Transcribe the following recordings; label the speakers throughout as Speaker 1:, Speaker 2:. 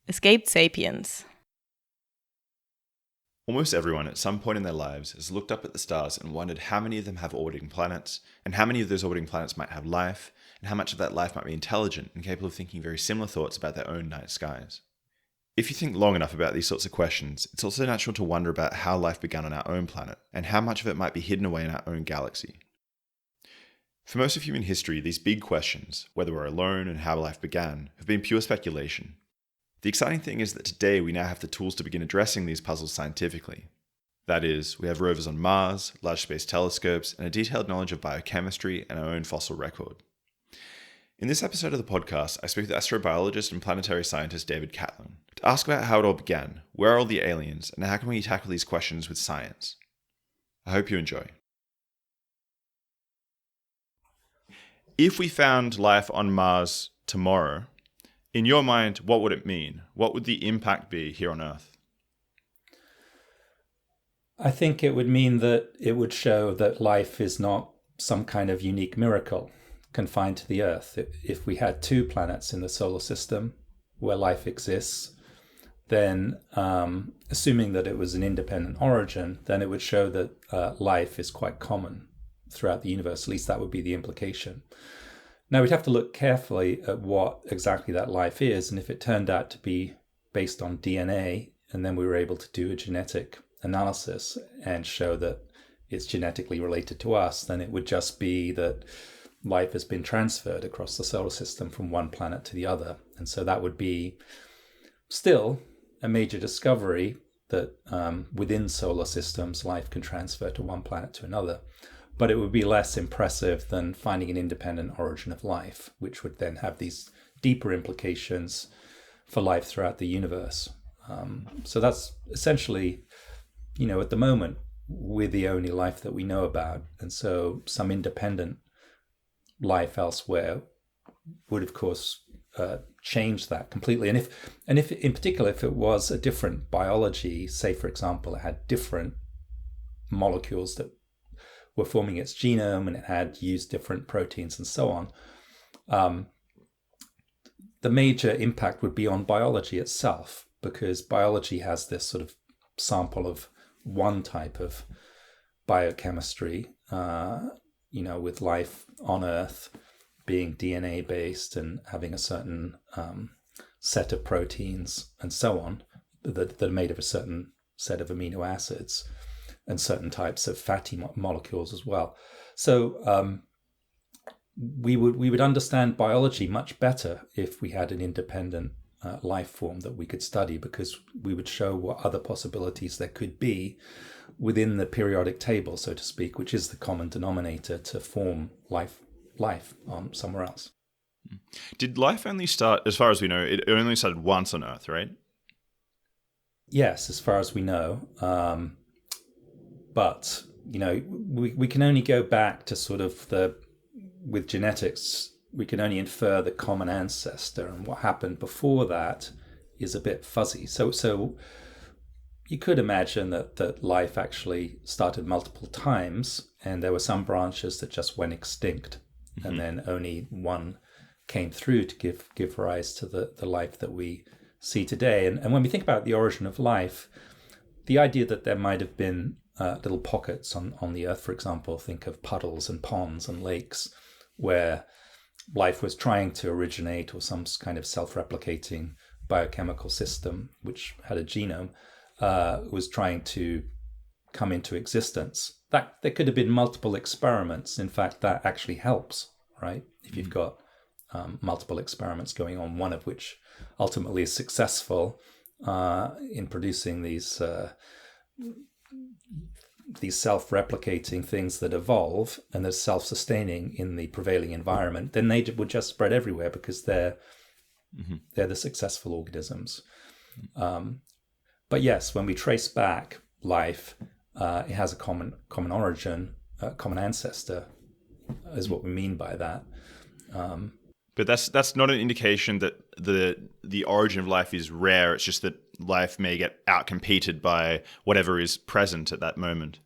Speaker 1: Escaped Sapiens.
Speaker 2: Almost everyone at some point in their lives has looked up at the stars and wondered how many of them have orbiting planets, and how many of those orbiting planets might have life, and how much of that life might be intelligent and capable of thinking very similar thoughts about their own night skies. If you think long enough about these sorts of questions, it's also natural to wonder about how life began on our own planet, and how much of it might be hidden away in our own galaxy. For most of human history, these big questions, whether we're alone and how life began, have been pure speculation. The exciting thing is that today we now have the tools to begin addressing these puzzles scientifically. That is, we have rovers on Mars, large space telescopes, and a detailed knowledge of biochemistry and our own fossil record. In this episode of the podcast, I speak with astrobiologist and planetary scientist David Catling to ask about how it all began, where are all the aliens, and how can we tackle these questions with science. I hope you enjoy. If we found life on Mars tomorrow, in your mind, what would it mean? What would the impact be here on Earth?
Speaker 3: I think it would mean that it would show that life is not some kind of unique miracle confined to the Earth. If we had two planets in the solar system where life exists, then assuming that it was an independent origin, then it would show that life is quite common throughout the universe. At least that would be the implication. Now, we'd have to look carefully at what exactly that life is, and if it turned out to be based on DNA, and then we were able to do a genetic analysis and show that it's genetically related to us, then it would just be that life has been transferred across the solar system from one planet to the other. And so that would be still a major discovery that within solar systems, life can transfer to one planet to another. But it would be less impressive than finding an independent origin of life, which would then have these deeper implications for life throughout the universe. So that's essentially, at the moment, we're the only life that we know about. And so some independent life elsewhere would, of course, change that completely. And if in particular, if it was a different biology, say, for example, it had different molecules that were forming its genome and it had used different proteins and so on, the major impact would be on biology itself, because biology has this sort of sample of one type of biochemistry, with life on Earth being DNA based and having a certain set of proteins and so on that are made of a certain set of amino acids and certain types of fatty molecules as well. So we would understand biology much better if we had an independent life form that we could study, because we would show what other possibilities there could be within the periodic table, so to speak, which is the common denominator to form life on somewhere else.
Speaker 2: Did life only start, as far as we know, it only started once on Earth, right?
Speaker 3: Yes, as far as we know. But, we can only go back to sort of with genetics, we can only infer the common ancestor, and what happened before that is a bit fuzzy. So you could imagine that life actually started multiple times, and there were some branches that just went extinct, and then only one came through to give rise to the life that we see today. And when we think about the origin of life, the idea that there might have been little pockets on the Earth, for example, think of puddles and ponds and lakes where life was trying to originate, or some kind of self-replicating biochemical system which had a genome was trying to come into existence. That there could have been multiple experiments. In fact, that actually helps, right? If you've got multiple experiments going on, one of which ultimately is successful in producing these self-replicating things that evolve and are self-sustaining in the prevailing environment, then they would just spread everywhere because they're the successful organisms. But yes, when we trace back life, it has a common origin, common ancestor, is what we mean by that.
Speaker 2: But that's not an indication that the origin of life is rare. It's just that life may get outcompeted by whatever is present at that moment.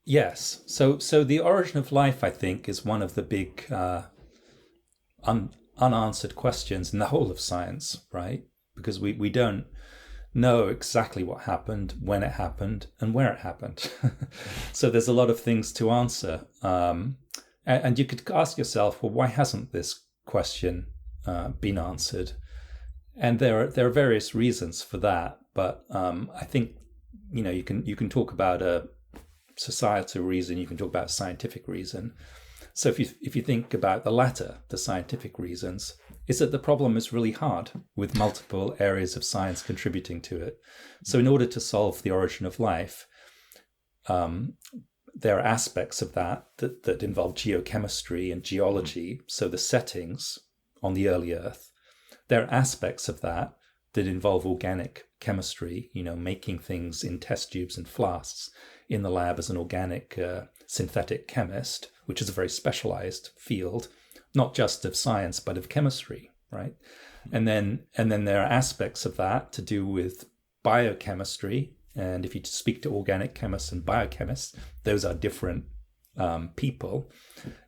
Speaker 3: Yes. So the origin of life, I think, is one of the big unanswered questions in the whole of science, right? because we don't know exactly what happened, when it happened, and where it happened. So there's a lot of things to answer. And you could ask yourself, well, why hasn't this question been answered? And there are various reasons for that. But I think, you can talk about a societal reason, you can talk about a scientific reason. So if you think about the latter, the scientific reasons, is that the problem is really hard with multiple areas of science contributing to it. So in order to solve the origin of life, there are aspects of that involve geochemistry and geology, so the settings on the early Earth. There are aspects of that involve organic chemistry, making things in test tubes and flasks in the lab as an organic synthetic chemist, which is a very specialized field, not just of science, but of chemistry, right? And then there are aspects of that to do with biochemistry. And if you speak to organic chemists and biochemists, those are different people.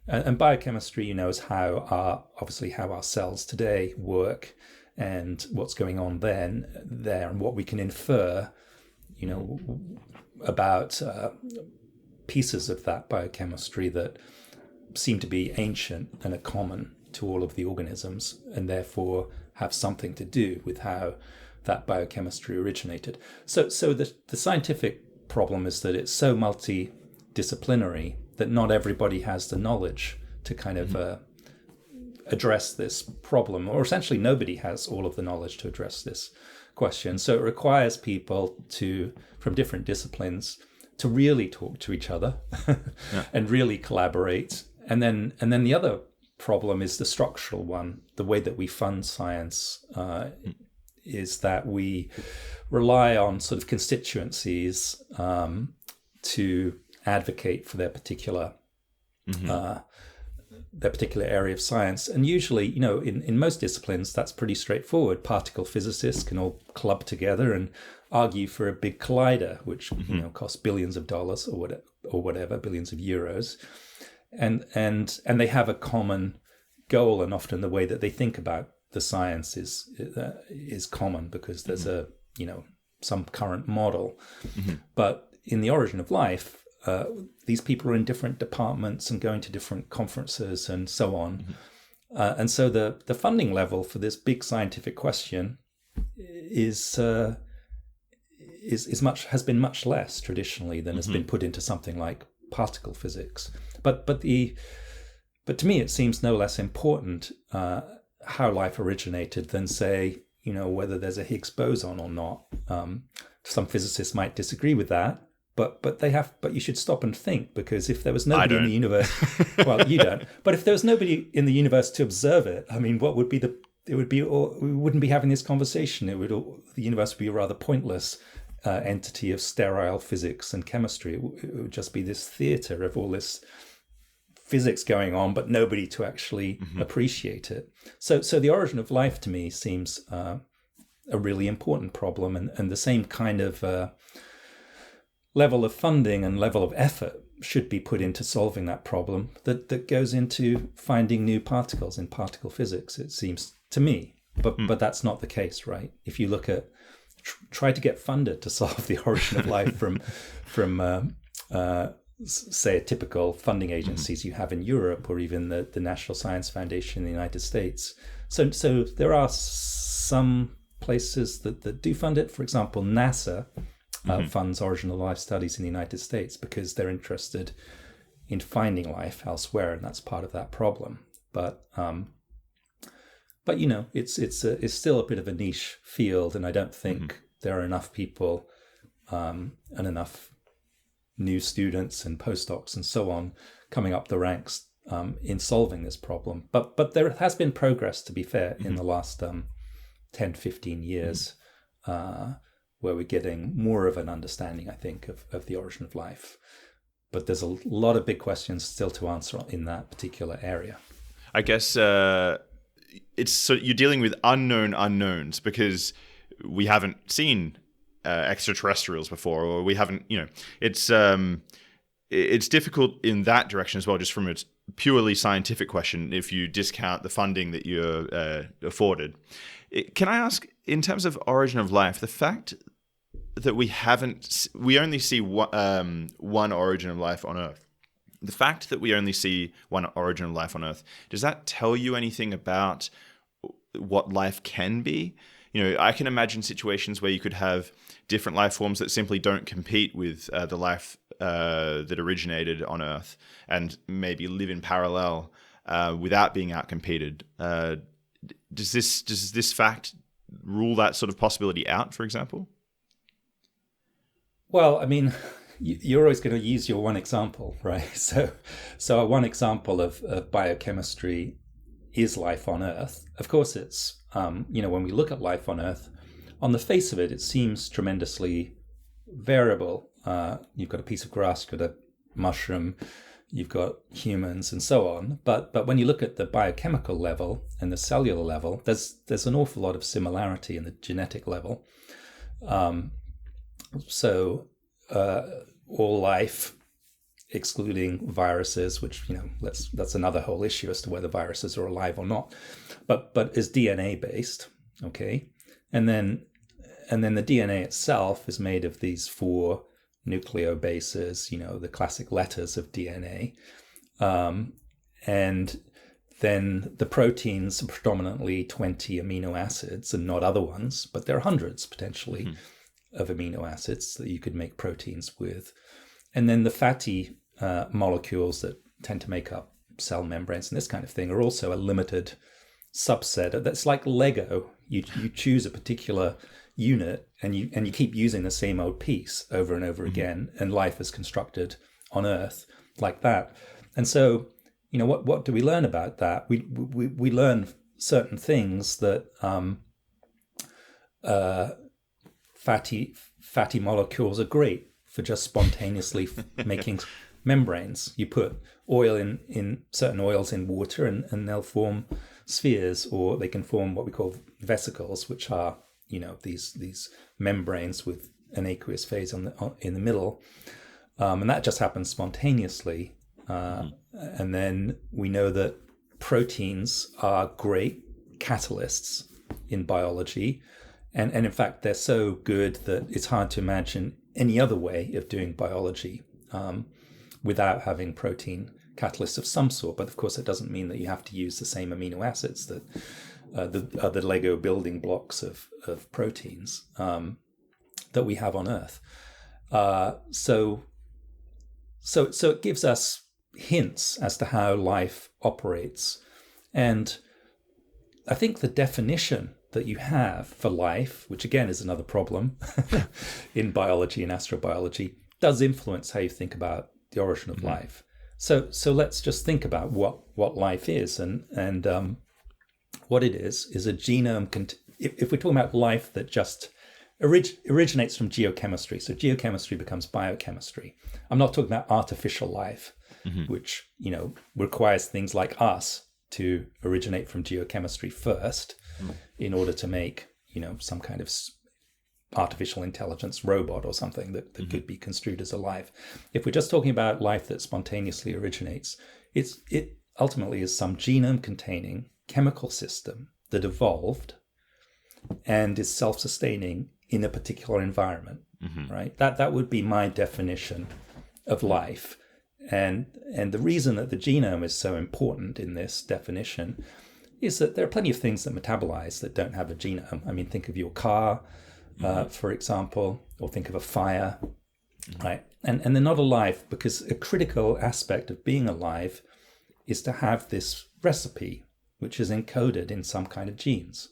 Speaker 3: And biochemistry, is how our cells today work and what's going on there and what we can infer, about pieces of that biochemistry that seem to be ancient and are common to all of the organisms, and therefore have something to do with how that biochemistry originated. So the scientific problem is that it's so multidisciplinary that not everybody has the knowledge to kind of address this problem, or essentially nobody has all of the knowledge to address this question. So it requires people from different disciplines to really talk to each other and really collaborate. And then the other problem is the structural one. The way that we fund science is that we rely on sort of constituencies to advocate for their particular area of science. And usually, in most disciplines, that's pretty straightforward. Particle physicists can all club together and argue for a big collider, which costs billions of dollars or whatever, billions of euros. And they have a common goal, and often the way that they think about the science is common because there's some current model. But in the origin of life, these people are in different departments and going to different conferences and so on. And so the funding level for this big scientific question has been much less traditionally than has been put into something like particle physics. But to me, it seems no less important how life originated than, say, whether there's a Higgs boson or not. Some physicists might disagree with that, but you should stop and think, because if there was nobody in the universe, well, you don't. But if there was nobody in the universe to observe it, I mean, what would be we wouldn't be having this conversation. The universe would be a rather pointless entity of sterile physics and chemistry. It would just be this theater of all this physics going on, but nobody to actually appreciate it. So the origin of life to me seems a really important problem, and the same kind of level of funding and level of effort should be put into solving that problem that goes into finding new particles in particle physics, it seems to me. But that's not the case, right? If you look at try to get funded to solve the origin of life from say, typical funding agencies you have in Europe, or even the National Science Foundation in the United States. So there are some places that do fund it. For example, NASA funds origin of life studies in the United States because they're interested in finding life elsewhere, and that's part of that problem. But it's still a bit of a niche field, and I don't think there are enough people and enough new students and postdocs and so on coming up the ranks in solving this problem. But there has been progress, to be fair, in the last 10, 15 years, where we're getting more of an understanding, I think, of the origin of life. But there's a lot of big questions still to answer in that particular area.
Speaker 2: I guess you're dealing with unknown unknowns, because we haven't seen extraterrestrials before, or we haven't, it's difficult in that direction as well, just from a purely scientific question, if you discount the funding that you're afforded. Can I ask, in terms of origin of life, the fact that we only see one origin of life on Earth. The fact that we only see one origin of life on Earth, does that tell you anything about what life can be? I can imagine situations where you could have different life forms that simply don't compete with the life that originated on Earth and maybe live in parallel without being outcompeted. Does this fact rule that sort of possibility out, for example?
Speaker 3: Well, I mean, you're always going to use your one example, right? So one example of biochemistry is life on Earth. Of course, it's, when we look at life on Earth, on the face of it, it seems tremendously variable. You've got a piece of grass, you've got a mushroom, you've got humans, and so on. But when you look at the biochemical level and the cellular level, there's an awful lot of similarity in the genetic level. So all life, excluding viruses, which that's another whole issue as to whether viruses are alive or not, but is DNA based, okay, and then the DNA itself is made of these 4 nucleobases, the classic letters of DNA, and then the proteins are predominantly 20 amino acids and not other ones, but there are hundreds potentially of amino acids that you could make proteins with. And then the fatty molecules that tend to make up cell membranes and this kind of thing are also a limited subset. That's like Lego. You choose a particular unit and you keep using the same old piece over and over again, and life is constructed on Earth like that. And so, what do we learn about that? We learn certain things that fatty molecules are great for just spontaneously making membranes. You put oil in certain oils in water and they'll form spheres, or they can form what we call vesicles, which are these membranes with an aqueous phase in the middle, and that just happens spontaneously. And then we know that proteins are great catalysts in biology. And in fact, they're so good that it's hard to imagine any other way of doing biology without having protein catalysts of some sort. But of course, it doesn't mean that you have to use the same amino acids that are the Lego building blocks of proteins that we have on Earth. So it gives us hints as to how life operates. And I think the definition that you have for life, which again is another problem in biology and astrobiology, does influence how you think about the origin of life. So let's just think about what life is, and what it is a genome. If we're talking about life that just originates from geochemistry, so geochemistry becomes biochemistry. I'm not talking about artificial life, which requires things like us to originate from geochemistry first in order to make some kind of artificial intelligence robot or something that could be construed as alive. If we're just talking about life that spontaneously originates, it ultimately is some genome containing chemical system that evolved and is self-sustaining in a particular environment, right? That would be my definition of life. And the reason that the genome is so important in this definition is that there are plenty of things that metabolize that don't have a genome. I mean, think of your car, for example, or think of a fire, right? And they're not alive because a critical aspect of being alive is to have this recipe, which is encoded in some kind of genes,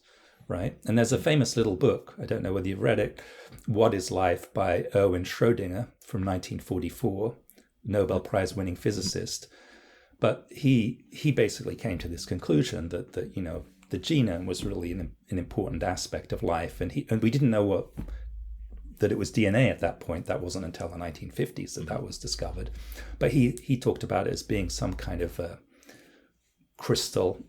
Speaker 3: right? And there's a famous little book, I don't know whether you've read it, What is Life by Erwin Schrödinger from 1944, Nobel Prize winning physicist. But he basically came to this conclusion that the genome was really an important aspect of life, and we didn't know that it was DNA at that point. That wasn't until the 1950s that was discovered. But he talked about it as being some kind of a crystal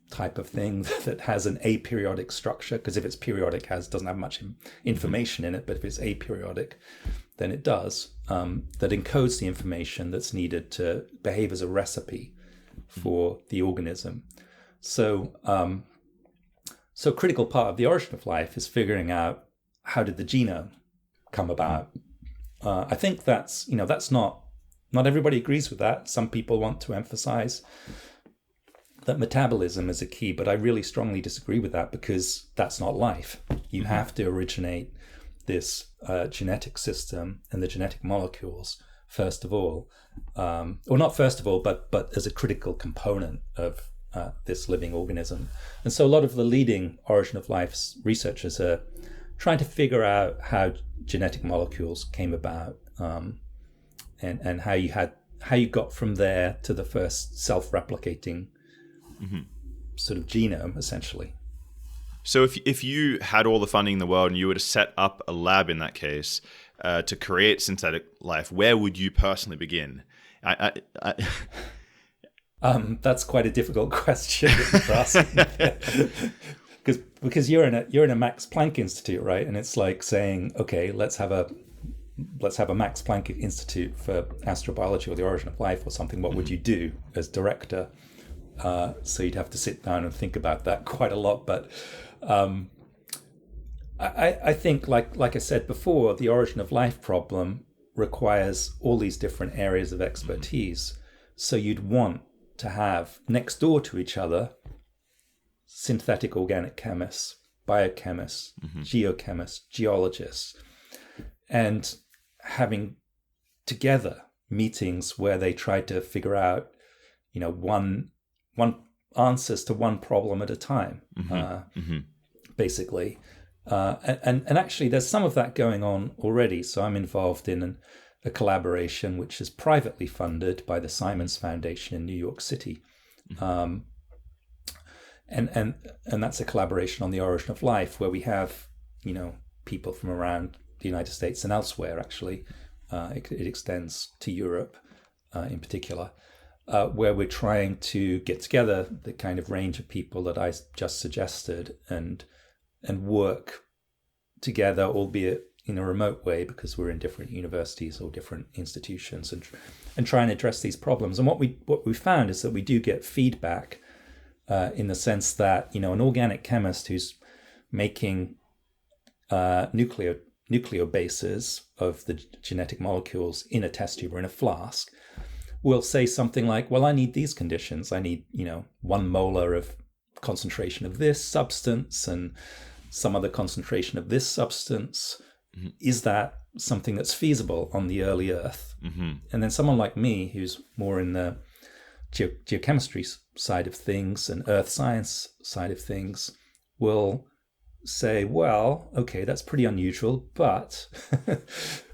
Speaker 3: type of thing that has an aperiodic structure, because if it's periodic, doesn't have much information in it, but if it's aperiodic, then it does, that encodes the information that's needed to behave as a recipe for the organism. So So a critical part of the origin of life is figuring out how did the genome come about. I think that's not everybody agrees with that. Some people want to emphasize that metabolism is a key, but I really strongly disagree with that, because that's not life. You have to originate this genetic system and the genetic molecules first of all, or not first of all, but as a critical component of this living organism. And so a lot of the leading origin of life researchers are trying to figure out how genetic molecules came about, and how you got from there to the first self-replicating sort of genome, essentially.
Speaker 2: So if you had all the funding in the world and you were to set up a lab in that case to create synthetic life, where would you personally begin?
Speaker 3: That's quite a difficult question for us. Because you're in a Max Planck Institute, right? And it's like saying, okay, let's have a Max Planck Institute for astrobiology or the origin of life or something. What would you do as director? So you'd have to sit down and think about that quite a lot. But I think, like I said before, the origin of life problem requires all these different areas of expertise. So you'd want to have next door to each other synthetic organic chemists, biochemists, geochemists, geologists, and having together meetings where they try to figure out, one answers to one problem at a time, basically. And actually, there's some of that going on already. So I'm involved in a collaboration which is privately funded by the Simons Foundation in New York City. And that's a collaboration on the origin of life, where we have, people from around the United States and elsewhere, actually. It extends to Europe in particular, where we're trying to get together the kind of range of people that I just suggested and work together, albeit in a remote way, because we're in different universities or different institutions, and try and address these problems. And what we found is that we do get feedback in the sense that, an organic chemist who's making nucleobases of the genetic molecules in a test tube or in a flask will say something like, well, I need these conditions. I need, 1 molar of concentration of this substance and some other concentration of this substance. Is that something that's feasible on the early Earth? And then someone like me, who's more in the geochemistry side of things and earth science side of things, will say, well, okay, that's pretty unusual, but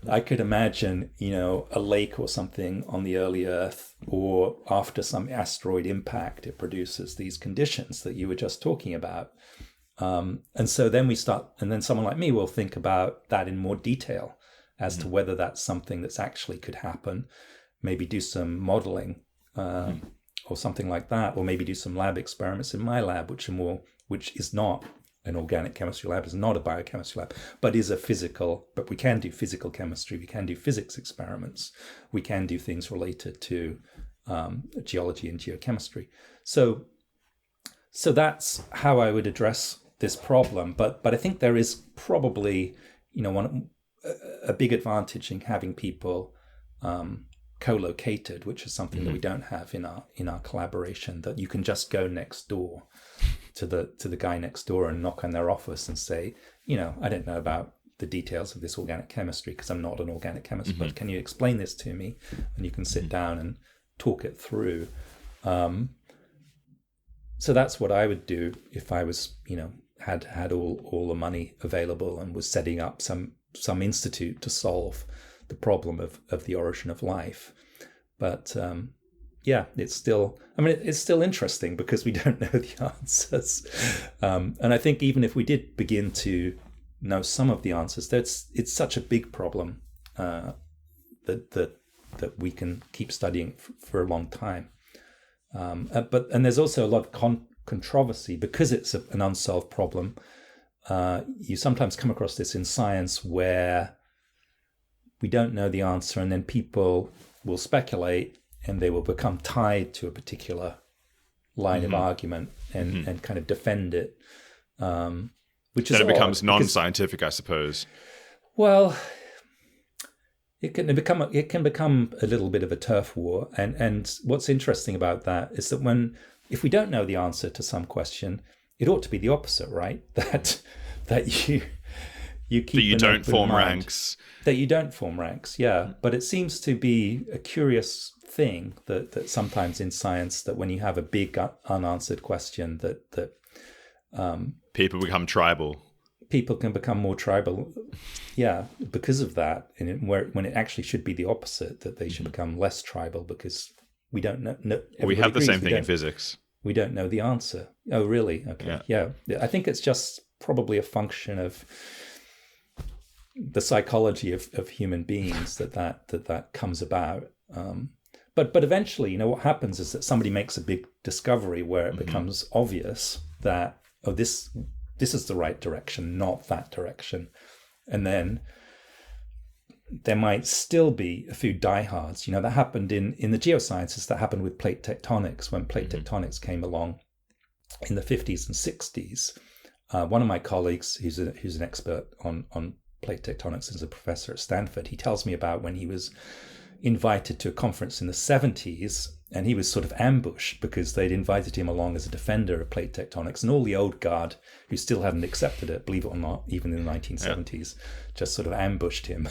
Speaker 3: I could imagine, a lake or something on the early Earth, or after some asteroid impact, it produces these conditions that you were just talking about. And so then then someone like me will think about that in more detail as to whether that's something that's actually could happen, maybe do some modeling or something like that, or maybe do some lab experiments in my lab, which is not an organic chemistry lab, is not a biochemistry lab, but we can do physical chemistry, we can do physics experiments, we can do things related to geology and geochemistry. So that's how I would address this problem. But I think there is probably, a big advantage in having people co-located, which is something that we don't have in our collaboration, that you can just go next door to the guy next door and knock on their office and say, I don't know about the details of this organic chemistry because I'm not an organic chemist, but can you explain this to me? And you can sit down and talk it through. So that's what I would do if I was, had all the money available and was setting up some institute to solve the problem of the origin of life. But it's still interesting because we don't know the answers. And I think even if we did begin to know some of the answers, it's such a big problem that we can keep studying for a long time. But there's also a lot of controversy because it's an unsolved problem. You sometimes come across this in science where we don't know the answer, and then people will speculate and they will become tied to a particular line of argument and kind of defend it which is
Speaker 2: then it becomes
Speaker 3: odd, because,
Speaker 2: non-scientific, I suppose.
Speaker 3: well, it can become a little bit of a turf war. And what's interesting about that is that if we don't know the answer to some question, it ought to be the opposite, right? That you keep
Speaker 2: That you
Speaker 3: an
Speaker 2: don't
Speaker 3: open
Speaker 2: form
Speaker 3: mind.
Speaker 2: ranks.
Speaker 3: That you don't form ranks, yeah. But it seems to be a curious thing that sometimes in science, that when you have a big unanswered question, that
Speaker 2: People become tribal.
Speaker 3: people can become more tribal, yeah, because of that. And when it actually should be the opposite, that they should become less tribal, because we don't know.
Speaker 2: We have the
Speaker 3: agrees
Speaker 2: same thing in physics.
Speaker 3: We don't know the answer. Oh, really? Okay. Yeah. I think it's just probably a function of the psychology of human beings that comes about. But eventually, what happens is that somebody makes a big discovery where it becomes obvious that, this is the right direction, not that direction. And then there might still be a few diehards. That happened in the geosciences. That happened with plate tectonics, when plate tectonics came along in the 50s and 60s. One of my colleagues, who's an expert on plate tectonics, as a professor at Stanford, he tells me about when he was invited to a conference in the 70s, and he was sort of ambushed because they'd invited him along as a defender of plate tectonics, and all the old guard who still hadn't accepted it, believe it or not, even in the 1970s, just sort of ambushed him.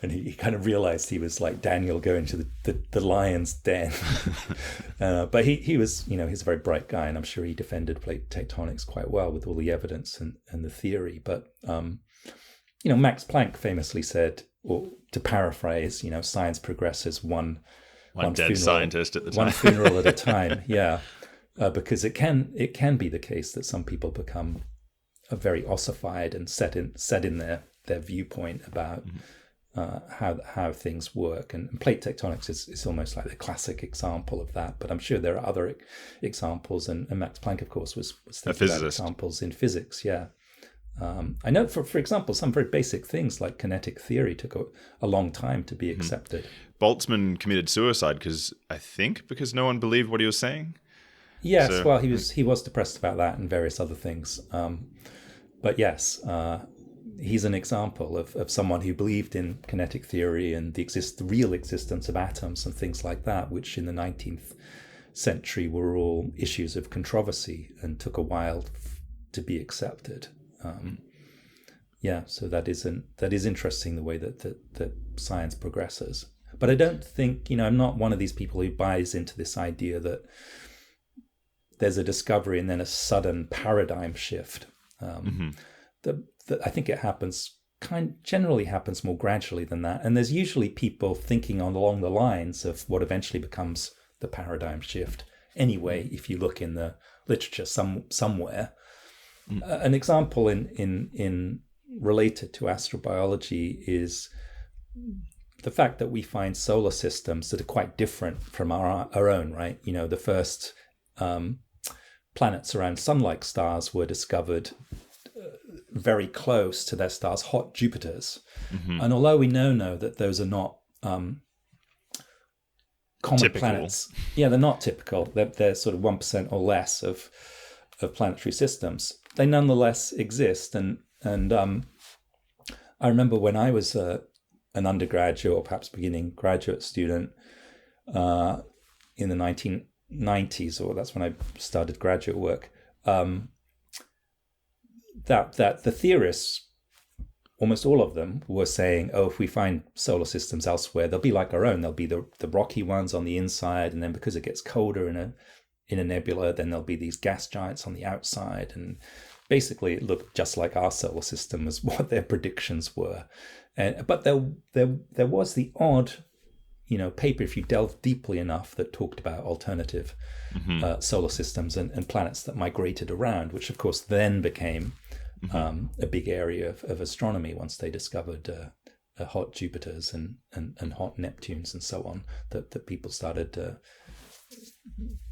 Speaker 3: And he kind of realized he was like Daniel going to the lion's den. But he was, he's a very bright guy, and I'm sure he defended plate tectonics quite well with all the evidence and the theory. But Max Planck famously said, or to paraphrase, science progresses one
Speaker 2: dead
Speaker 3: funeral,
Speaker 2: scientist at the time.
Speaker 3: one funeral at a time. Yeah, because it can be the case that some people become very ossified and set in their viewpoint about how things work. And plate tectonics is almost like the classic example of that. But I'm sure there are other examples, and Max Planck, of course, was thinking about examples in physics. Yeah. I know, for example, some very basic things like kinetic theory took a long time to be accepted.
Speaker 2: Boltzmann committed suicide because no one believed what he was saying.
Speaker 3: Yes, well, he was depressed about that and various other things. But yes, he's an example of someone who believed in kinetic theory and the real existence of atoms and things like that, which in the 19th century were all issues of controversy and took a while to be accepted. So that is interesting, the way that science progresses. But I don't think, I'm not one of these people who buys into this idea that there's a discovery and then a sudden paradigm shift. I think it generally happens more gradually than that. And there's usually people thinking along the lines of what eventually becomes the paradigm shift. Anyway, if you look in the literature somewhere. An example in related to astrobiology is the fact that we find solar systems that are quite different from our own, right? The first planets around sun-like stars were discovered very close to their stars, hot Jupiters. And although we know that those are not common
Speaker 2: typical
Speaker 3: planets, they're not typical. They're sort of 1% or less of planetary systems. They nonetheless exist, and I remember when I was an undergraduate or perhaps beginning graduate student in the 1990s, or that's when I started graduate work. That the theorists, almost all of them, were saying, if we find solar systems elsewhere, they'll be like our own. They'll be the rocky ones on the inside, and then because it gets colder in a nebula, then there'll be these gas giants on the outside, and basically it looked just like our solar system as what their predictions were. But there was the odd, paper, if you delve deeply enough, that talked about alternative solar systems and planets that migrated around, which of course then became a big area of astronomy once they discovered hot Jupiters and hot Neptunes and so on, that people started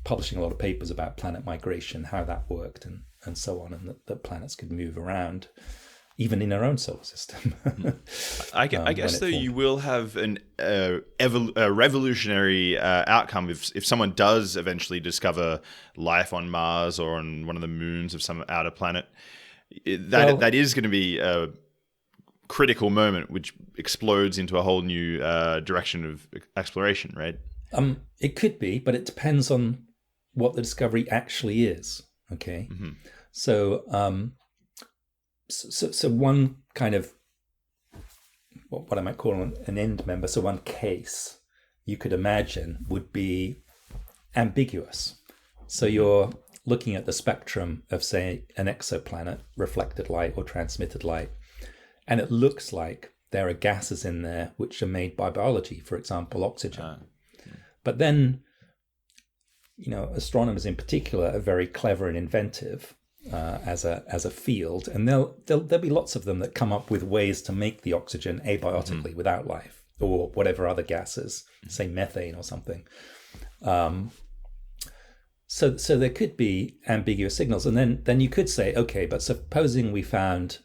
Speaker 3: publishing a lot of papers about planet migration, how that worked and so on, and that planets could move around. even in our own solar system.
Speaker 2: I guess though you will have a revolutionary outcome if someone does eventually discover life on Mars or on one of the moons of some outer planet. That is going to be a critical moment which explodes into a whole new direction of exploration, right?
Speaker 3: It could be, but it depends on what the discovery actually is. Okay, so one kind of what I might call an end member, so one case you could imagine would be ambiguous. So you're looking at the spectrum of, say, an exoplanet, reflected light or transmitted light, and it looks like there are gases in there which are made by biology, for example, oxygen. But then, astronomers in particular are very clever and inventive as a field, and there'll be lots of them that come up with ways to make the oxygen abiotically without life, or whatever other gases, say methane or something. So there could be ambiguous signals, and then you could say, okay, but supposing we found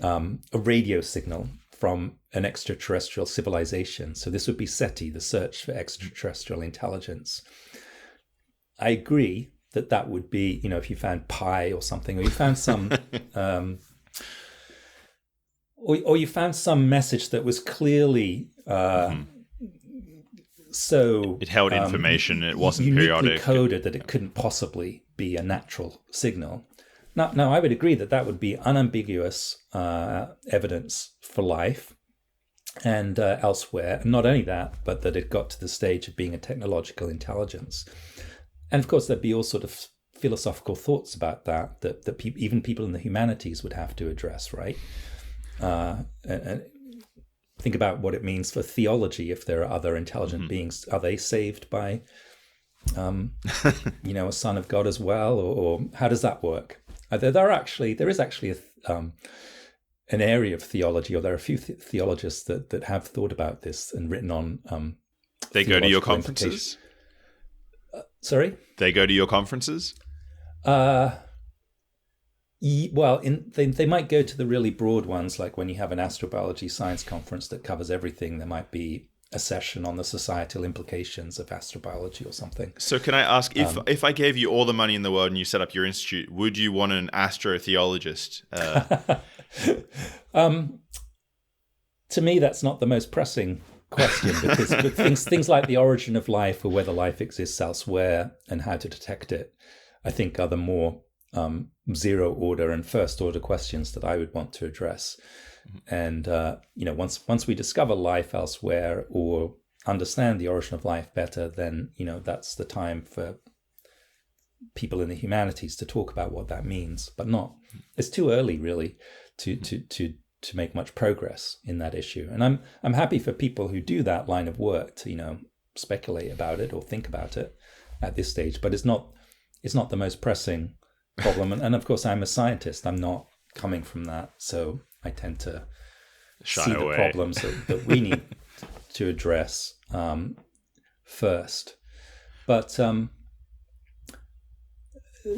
Speaker 3: a radio signal from an extraterrestrial civilization. So this would be SETI, the search for extraterrestrial intelligence. I agree that would be, if you found pi or something, or you found some, or you found some message that was clearly so
Speaker 2: it held information. It wasn't periodic,
Speaker 3: coded that it couldn't possibly be a natural signal. Now, I would agree that would be unambiguous evidence for life and elsewhere. And not only that, but that it got to the stage of being a technological intelligence. And of course, there'd be all sort of philosophical thoughts about that even people in the humanities would have to address, right? And think about what it means for theology. If there are other intelligent beings, are they saved by, a son of God as well, or how does that work? There is actually an area of theology, or there are a few theologists that have thought about this and written on.
Speaker 2: They go to your conferences.
Speaker 3: Sorry?
Speaker 2: They go to your conferences?
Speaker 3: Well, they might go to the really broad ones, like when you have an astrobiology science conference that covers everything. There might be a session on the societal implications of astrobiology or something.
Speaker 2: So can I ask, if I gave you all the money in the world and you set up your institute, would you want an astrotheologist?
Speaker 3: To me, that's not the most pressing question, because things like the origin of life or whether life exists elsewhere and how to detect it, I think are the more zero order and first order questions that I would want to address. And once we discover life elsewhere or understand the origin of life better, then that's the time for people in the humanities to talk about what that means. But it's too early really to make much progress in that issue. And I'm happy for people who do that line of work to speculate about it or think about it at this stage. But it's not the most pressing problem. And of course, I'm a scientist. I'm not coming from that, so I tend to see the problems that we need to address first. But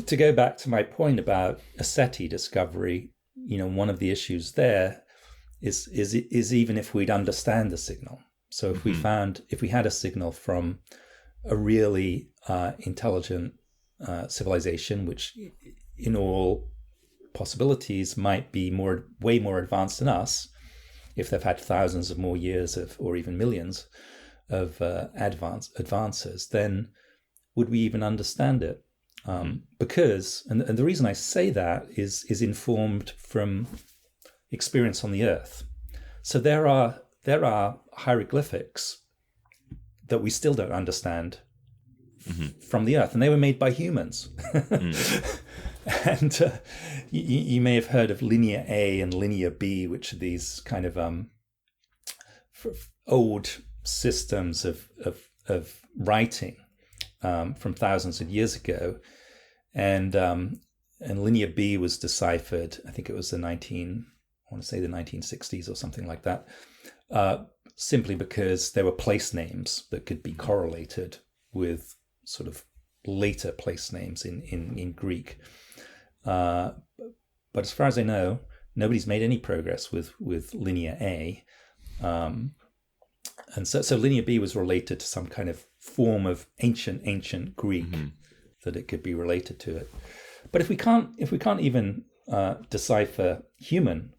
Speaker 3: to go back to my point about a SETI discovery, one of the issues there is even if we'd understand the signal. So if we had a signal from a really intelligent civilization, which in all possibilities might be way more advanced than us, if they've had thousands of more years or even millions of advances, then would we even understand it? Because, and the reason I say that is informed from experience on the Earth. So there are hieroglyphics that we still don't understand from the Earth, and they were made by humans. And you may have heard of Linear A and Linear B, which are these kind of old systems of writing from thousands of years ago. And Linear B was deciphered, I think it was the 1960s or something like that, simply because there were place names that could be correlated with sort of later place names in Greek. But as far as I know, Nobody's made any progress with linear A. And so linear B was related to some kind of form of ancient Greek that it could be related to it. But if we can't even decipher human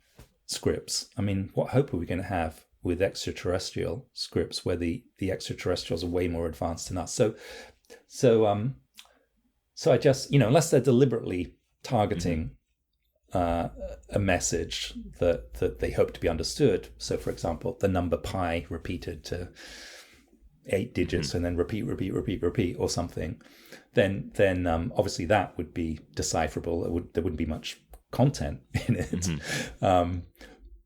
Speaker 3: scripts, I mean, what hope are we going to have with extraterrestrial scripts where the extraterrestrials are way more advanced than us? So I just, unless they're deliberately targeting a message that they hope to be understood. So, for example, the number pi repeated to 8 digits and then repeat, or something. Then obviously that would be decipherable. There wouldn't be much content in it.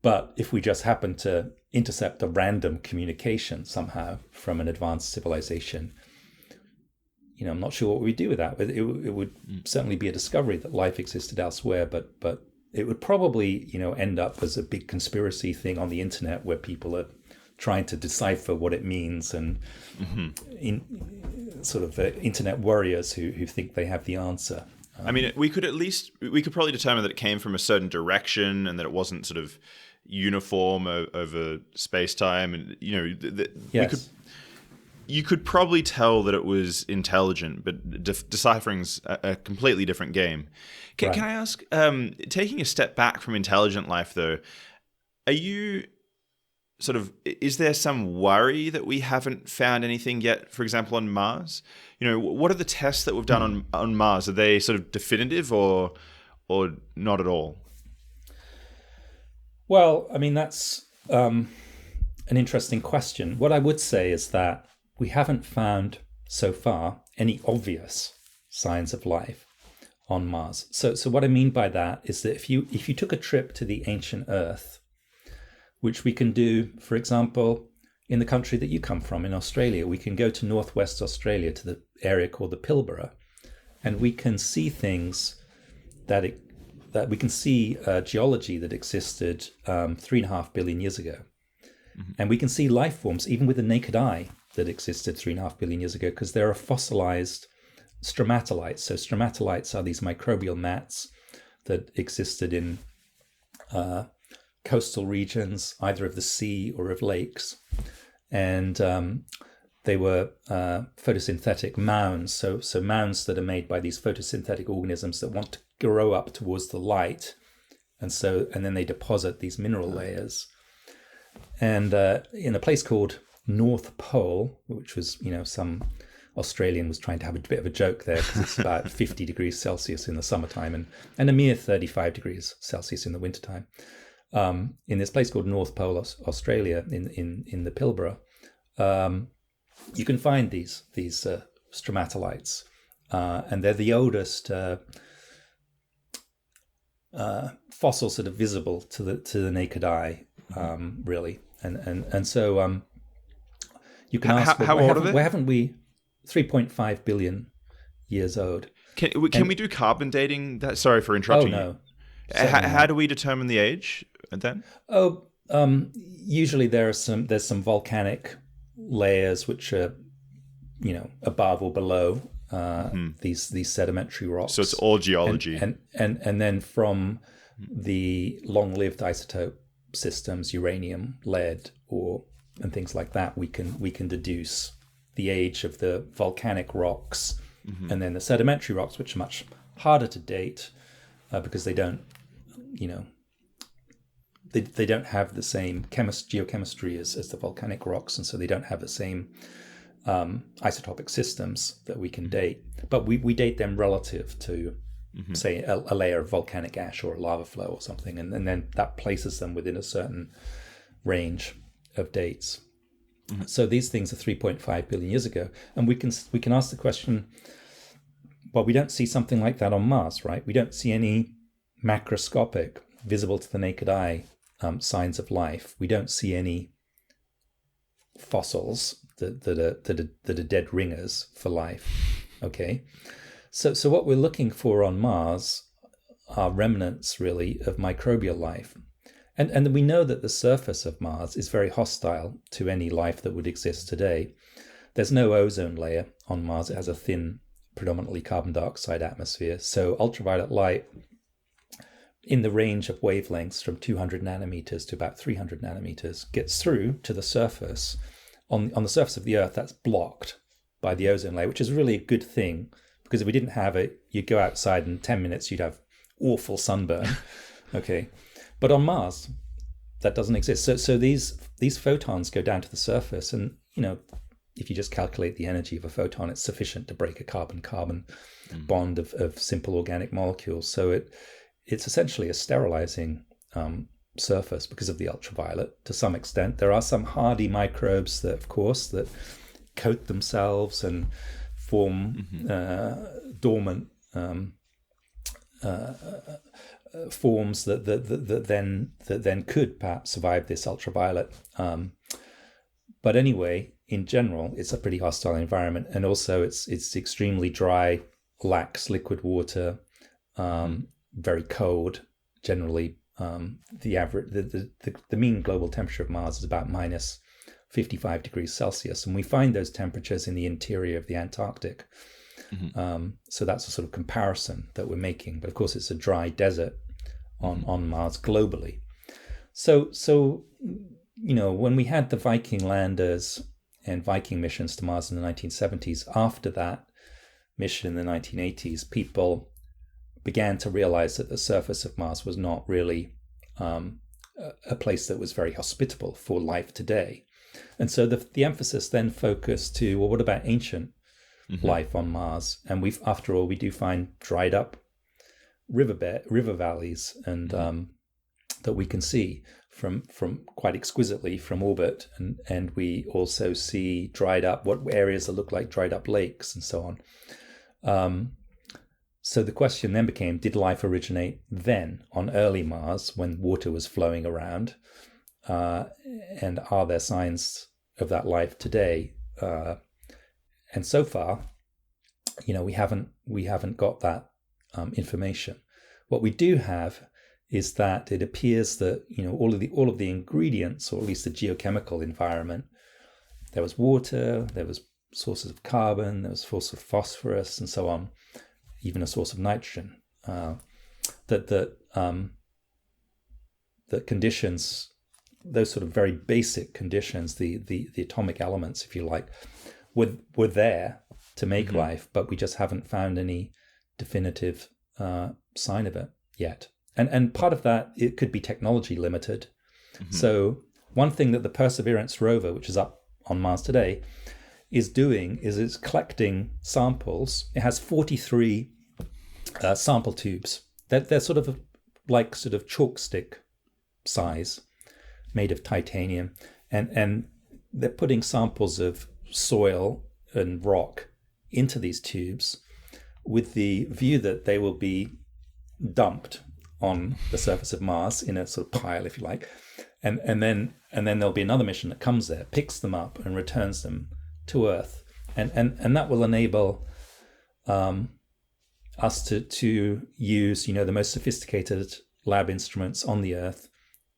Speaker 3: But if we just happen to intercept a random communication somehow from an advanced civilization, I'm not sure what we do with that. It would certainly be a discovery that life existed elsewhere, but it would probably, end up as a big conspiracy thing on the internet where people are trying to decipher what it means, and internet warriors who think they have the answer.
Speaker 2: I mean, we could probably determine that it came from a certain direction and that it wasn't sort of uniform over space-time, and
Speaker 3: Yes.
Speaker 2: You could probably tell that it was intelligent, but deciphering's a completely different game. Can I ask, taking a step back from intelligent life, though, are you is there some worry that we haven't found anything yet, for example, on Mars? What are the tests that we've done on Mars? Are they sort of definitive or not at all?
Speaker 3: Well, I mean, that's an interesting question. What I would say is that we haven't found so far any obvious signs of life on Mars. So what I mean by that is that if you took a trip to the ancient Earth, which we can do, for example, in the country that you come from, in Australia, we can go to northwest Australia to the area called the Pilbara, and we can see things that we can see geology that existed 3.5 billion years ago. And we can see life forms, even with the naked eye, that existed 3.5 billion years ago, because there are fossilized stromatolites. So stromatolites are these microbial mats that existed in coastal regions, either of the sea or of lakes. And they were photosynthetic mounds, so mounds that are made by these photosynthetic organisms that want to grow up towards the light. And then they deposit these mineral layers. And in a place called North Pole, which was, some Australian was trying to have a bit of a joke there because it's about 50 degrees Celsius in the summertime and a mere 35 degrees Celsius in the wintertime. In this place called North Pole, Australia, in the Pilbara, you can find these stromatolites, and they're the oldest fossils that are visible to the naked eye, really. And so you can ask,
Speaker 2: how old are they?
Speaker 3: Where haven't we? 3.5 billion years old.
Speaker 2: Can we do carbon dating? That, sorry for interrupting.
Speaker 3: Oh, no.
Speaker 2: How do we determine the age then?
Speaker 3: Usually there's some volcanic layers which are, above or below these sedimentary rocks.
Speaker 2: So it's all geology.
Speaker 3: And then from the long-lived isotope systems, uranium, lead, and things like that, we can deduce the age of the volcanic rocks, and then the sedimentary rocks, which are much harder to date because they don't, they don't have the same geochemistry as the volcanic rocks, and so they don't have the same isotopic systems that we can date. But we date them relative to, say, a layer of volcanic ash or a lava flow or something, and then that places them within a certain range of dates. So these things are 3.5 billion years ago, and we can ask the question, well, we don't see something like that on Mars, right? We don't see any macroscopic, visible to the naked eye, signs of life. We don't see any fossils that are dead ringers for life. Okay, so what we're looking for on Mars are remnants, really, of microbial life. And we know that the surface of Mars is very hostile to any life that would exist today. There's no ozone layer on Mars. It has a thin, predominantly carbon dioxide atmosphere. So ultraviolet light in the range of wavelengths from 200 nanometers to about 300 nanometers gets through to the surface. On the surface of the Earth, that's blocked by the ozone layer, which is really a good thing, because if we didn't have it, you'd go outside in 10 minutes, you'd have awful sunburn. Okay. But on Mars, that doesn't exist. So these photons go down to the surface, and if you just calculate the energy of a photon, it's sufficient to break a carbon-carbon bond of simple organic molecules. So it's essentially a sterilizing surface because of the ultraviolet to some extent. There are some hardy microbes that, of course, that coat themselves and form dormant forms that then could perhaps survive this ultraviolet. But anyway, in general, it's a pretty hostile environment, and also it's extremely dry, lacks liquid water, very cold. Generally, the mean global temperature of Mars is about minus 55 degrees Celsius, and we find those temperatures in the interior of the Antarctic. So that's a sort of comparison that we're making. But of course, it's a dry desert on Mars globally. So when we had the Viking landers and Viking missions to Mars in the 1970s, after that mission in the 1980s, people began to realize that the surface of Mars was not really a place that was very hospitable for life today. And so the emphasis then focused to, well, what about ancient life on Mars? And after all, we do find dried up river valleys and that we can see from quite exquisitely from orbit, and we also see dried up what areas that look like dried up lakes and so on. So the question then became, did life originate then on early Mars when water was flowing around? And are there signs of that life today? And so far, we haven't got that information. What we do have is that it appears that all of the ingredients, or at least the geochemical environment, there was water, there was sources of carbon, there was a source of phosphorus, and so on, even a source of nitrogen. That conditions, those sort of very basic conditions, the atomic elements, if you like, were there to make life, but we just haven't found any definitive sign of it yet. And part of that, it could be technology limited. So one thing that the Perseverance rover, which is up on Mars today, is doing is it's collecting samples. It has 43 sample tubes. They're sort of chalk stick size, made of titanium, and they're putting samples of soil and rock into these tubes with the view that they will be dumped on the surface of Mars in a sort of pile, if you like, and then there'll be another mission that comes there, picks them up, and returns them to Earth, and that will enable us to use the most sophisticated lab instruments on the Earth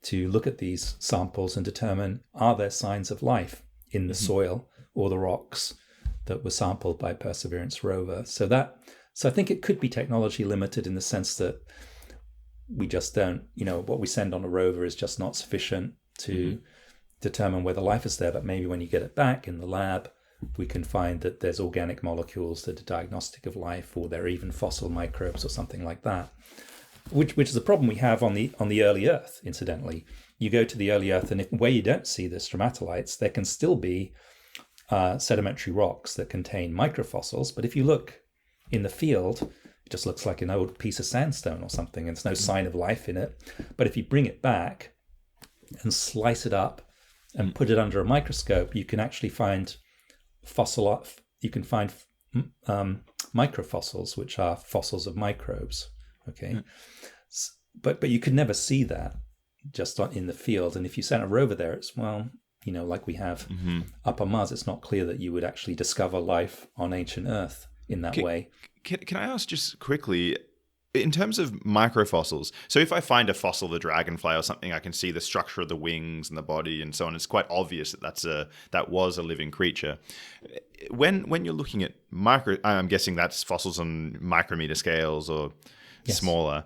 Speaker 3: to look at these samples and determine, are there signs of life in the soil or the rocks that were sampled by Perseverance rover. So I think it could be technology limited in the sense that we just don't, what we send on a rover is just not sufficient to determine whether life is there. But maybe when you get it back in the lab, we can find that there's organic molecules that are diagnostic of life, or they're even fossil microbes or something like that. Which is a problem we have on the early Earth, incidentally. You go to the early Earth, and where you don't see the stromatolites, there can still be sedimentary rocks that contain microfossils. But if you look in the field, it just looks like an old piece of sandstone or something, and there's no sign of life in it. But if you bring it back and slice it up and put it under a microscope, you can actually find microfossils, which are fossils of microbes. Okay, but you could never see that just in the field. And if you sent a rover there, it's like we have up on Mars, it's not clear that you would actually discover life on ancient Earth in that way.
Speaker 2: Can I ask just quickly, in terms of microfossils, so if I find a fossil of a dragonfly or something, I can see the structure of the wings and the body and so on. It's quite obvious that was a living creature. When you're looking at I'm guessing that's fossils on micrometer scales or smaller.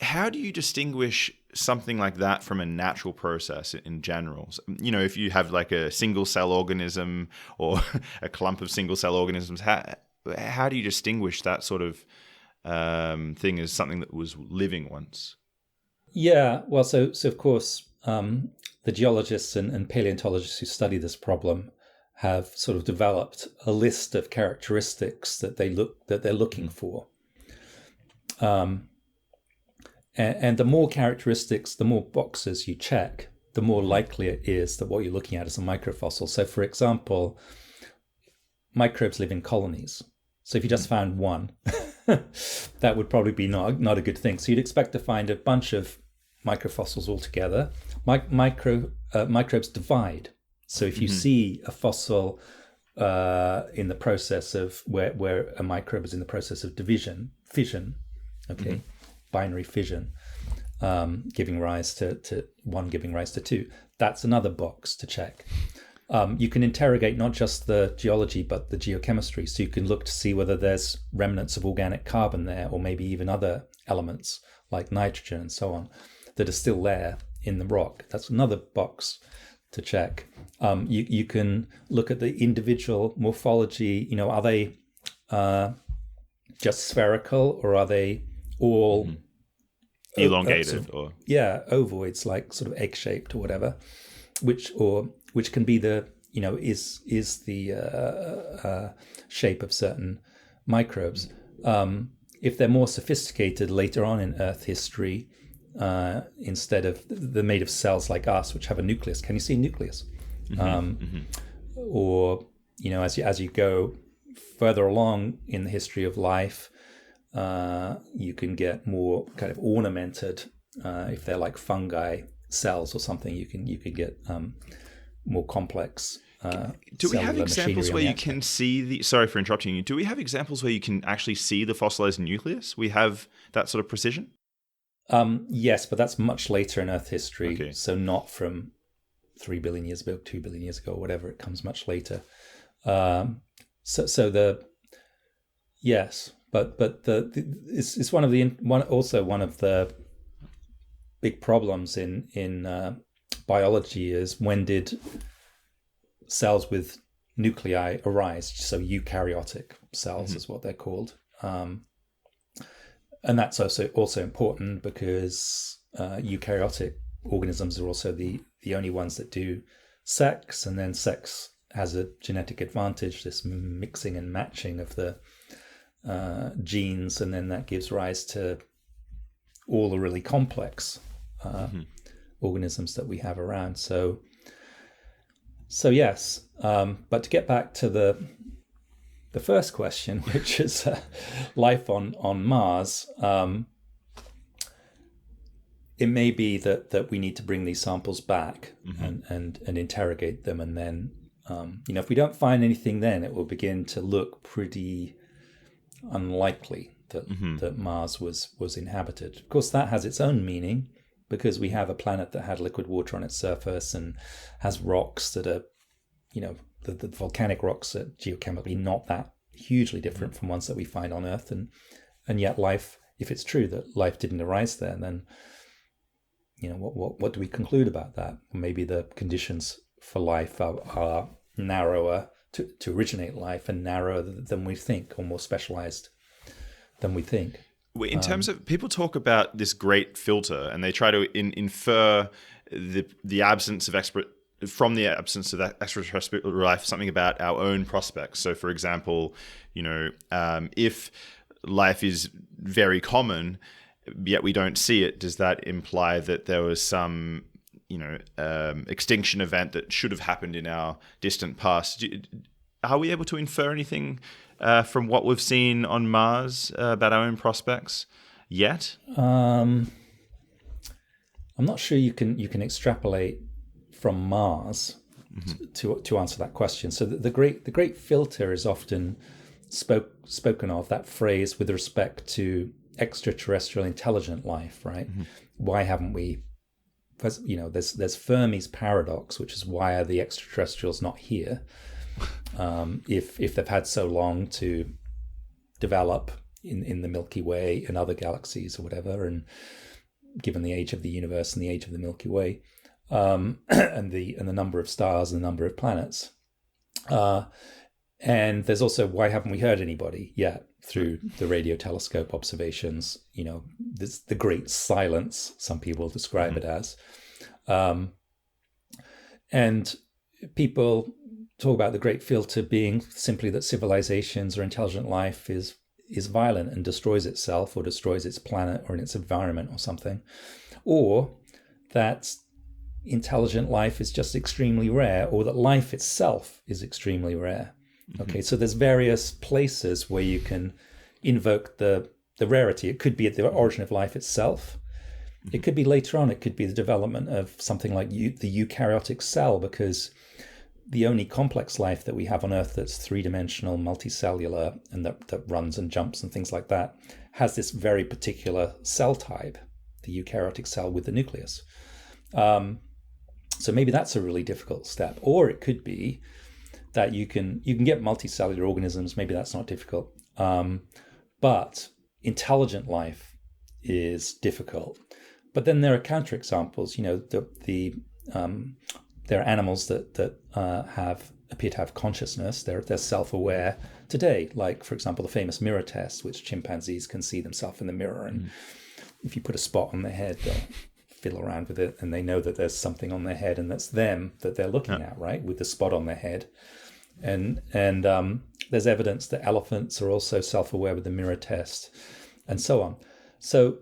Speaker 2: how do you distinguish something like that from a natural process in general? You know, if you have like a single cell organism or a clump of single cell organisms, how do you distinguish that sort of thing as something that was living once?
Speaker 3: Yeah, well, so of course, the geologists and paleontologists who study this problem have sort of developed a list of characteristics that they're looking for. And the more characteristics, the more boxes you check, the more likely it is that what you're looking at is a microfossil. So, for example, microbes live in colonies. So if you just found one, that would probably be not a good thing. So you'd expect to find a bunch of microfossils altogether. Microbes divide. So if you see a fossil in the process of where a microbe is in the process of fission, okay, binary fission, giving rise to one, giving rise to two, that's another box to check. You can interrogate not just the geology, but the geochemistry. So you can look to see whether there's remnants of organic carbon there, or maybe even other elements like nitrogen and so on that are still there in the rock. That's another box to check. You can look at the individual morphology. You know, are they just spherical, or are they all
Speaker 2: elongated,
Speaker 3: ovoids, like sort of egg-shaped or whatever, which can be the, you know, is the shape of certain microbes. If they're more sophisticated later on in Earth history, instead of, they're made of cells like us, which have a nucleus. Can you see a nucleus? Or, you know, as you go further along in the history of life, you can get more kind of ornamented. If they're like fungi cells or something, you can get more complex.
Speaker 2: Do we have examples where you can see the? Sorry for interrupting you. Do we have examples where you can actually see the fossilized nucleus? We have that sort of precision.
Speaker 3: Yes, but that's much later in Earth history.
Speaker 2: Okay.
Speaker 3: So not from 3 billion years ago, 2 billion years ago, whatever. It comes much later. But it's one of the big problems in biology is, when did cells with nuclei arise? So eukaryotic cells is what they're called. And that's also important because eukaryotic organisms are also the only ones that do sex, and then sex has a genetic advantage, this mixing and matching of the genes, and then that gives rise to all the really complex organisms that we have around. So yes, but to get back to the first question, which is life on Mars, it may be that we need to bring these samples back and interrogate them, and then if we don't find anything, then it will begin to look pretty unlikely that Mars was inhabited. Of course, that has its own meaning, because we have a planet that had liquid water on its surface and has rocks that are, the volcanic rocks are geochemically not that hugely different from ones that we find on Earth, and yet life, if it's true that life didn't arise there, then what do we conclude about that? Maybe the conditions for life are narrower to originate life, and narrower than we think, or more specialized than we think.
Speaker 2: In terms of, people talk about this great filter, and they try to infer the absence of extraterrestrial life, something about our own prospects. So, for example, if life is very common, yet we don't see it, does that imply that there was some, extinction event that should have happened in our distant past? Are we able to infer anything from what we've seen on Mars about our own prospects yet?
Speaker 3: I'm not sure you can extrapolate from Mars to answer that question. So the great filter is often spoken of, that phrase, with respect to extraterrestrial intelligent life, right? Why haven't we? There's Fermi's paradox, which is, why are the extraterrestrials not here? If they've had so long to develop in the Milky Way and other galaxies or whatever, and given the age of the universe and the age of the Milky Way, and the number of stars and the number of planets. And there's also, why haven't we heard anybody yet through the radio telescope observations? This, the great silence, some people describe it as. And people talk about the great filter being simply that civilizations or intelligent life is violent and destroys itself or destroys its planet or its environment or something, or that intelligent life is just extremely rare, or that life itself is extremely rare. Okay, so there's various places where you can invoke the rarity. It could be at the origin of life itself. It could be later on. It could be the development of something like the eukaryotic cell, because the only complex life that we have on Earth that's three-dimensional, multicellular, and that runs and jumps and things like that, has this very particular cell type, the eukaryotic cell with the nucleus. So maybe that's a really difficult step. Or it could be that you can get multicellular organisms. Maybe that's not difficult. But intelligent life is difficult. But then there are counterexamples. There are animals that appear to have consciousness. They're self-aware today. Like, for example, the famous mirror test, which chimpanzees can see themselves in the mirror, and if you put a spot on their head, they'll fiddle around with it, and they know that there's something on their head, and that's them that they're looking at, right, with the spot on their head. And there's evidence that elephants are also self-aware with the mirror test, and so on. So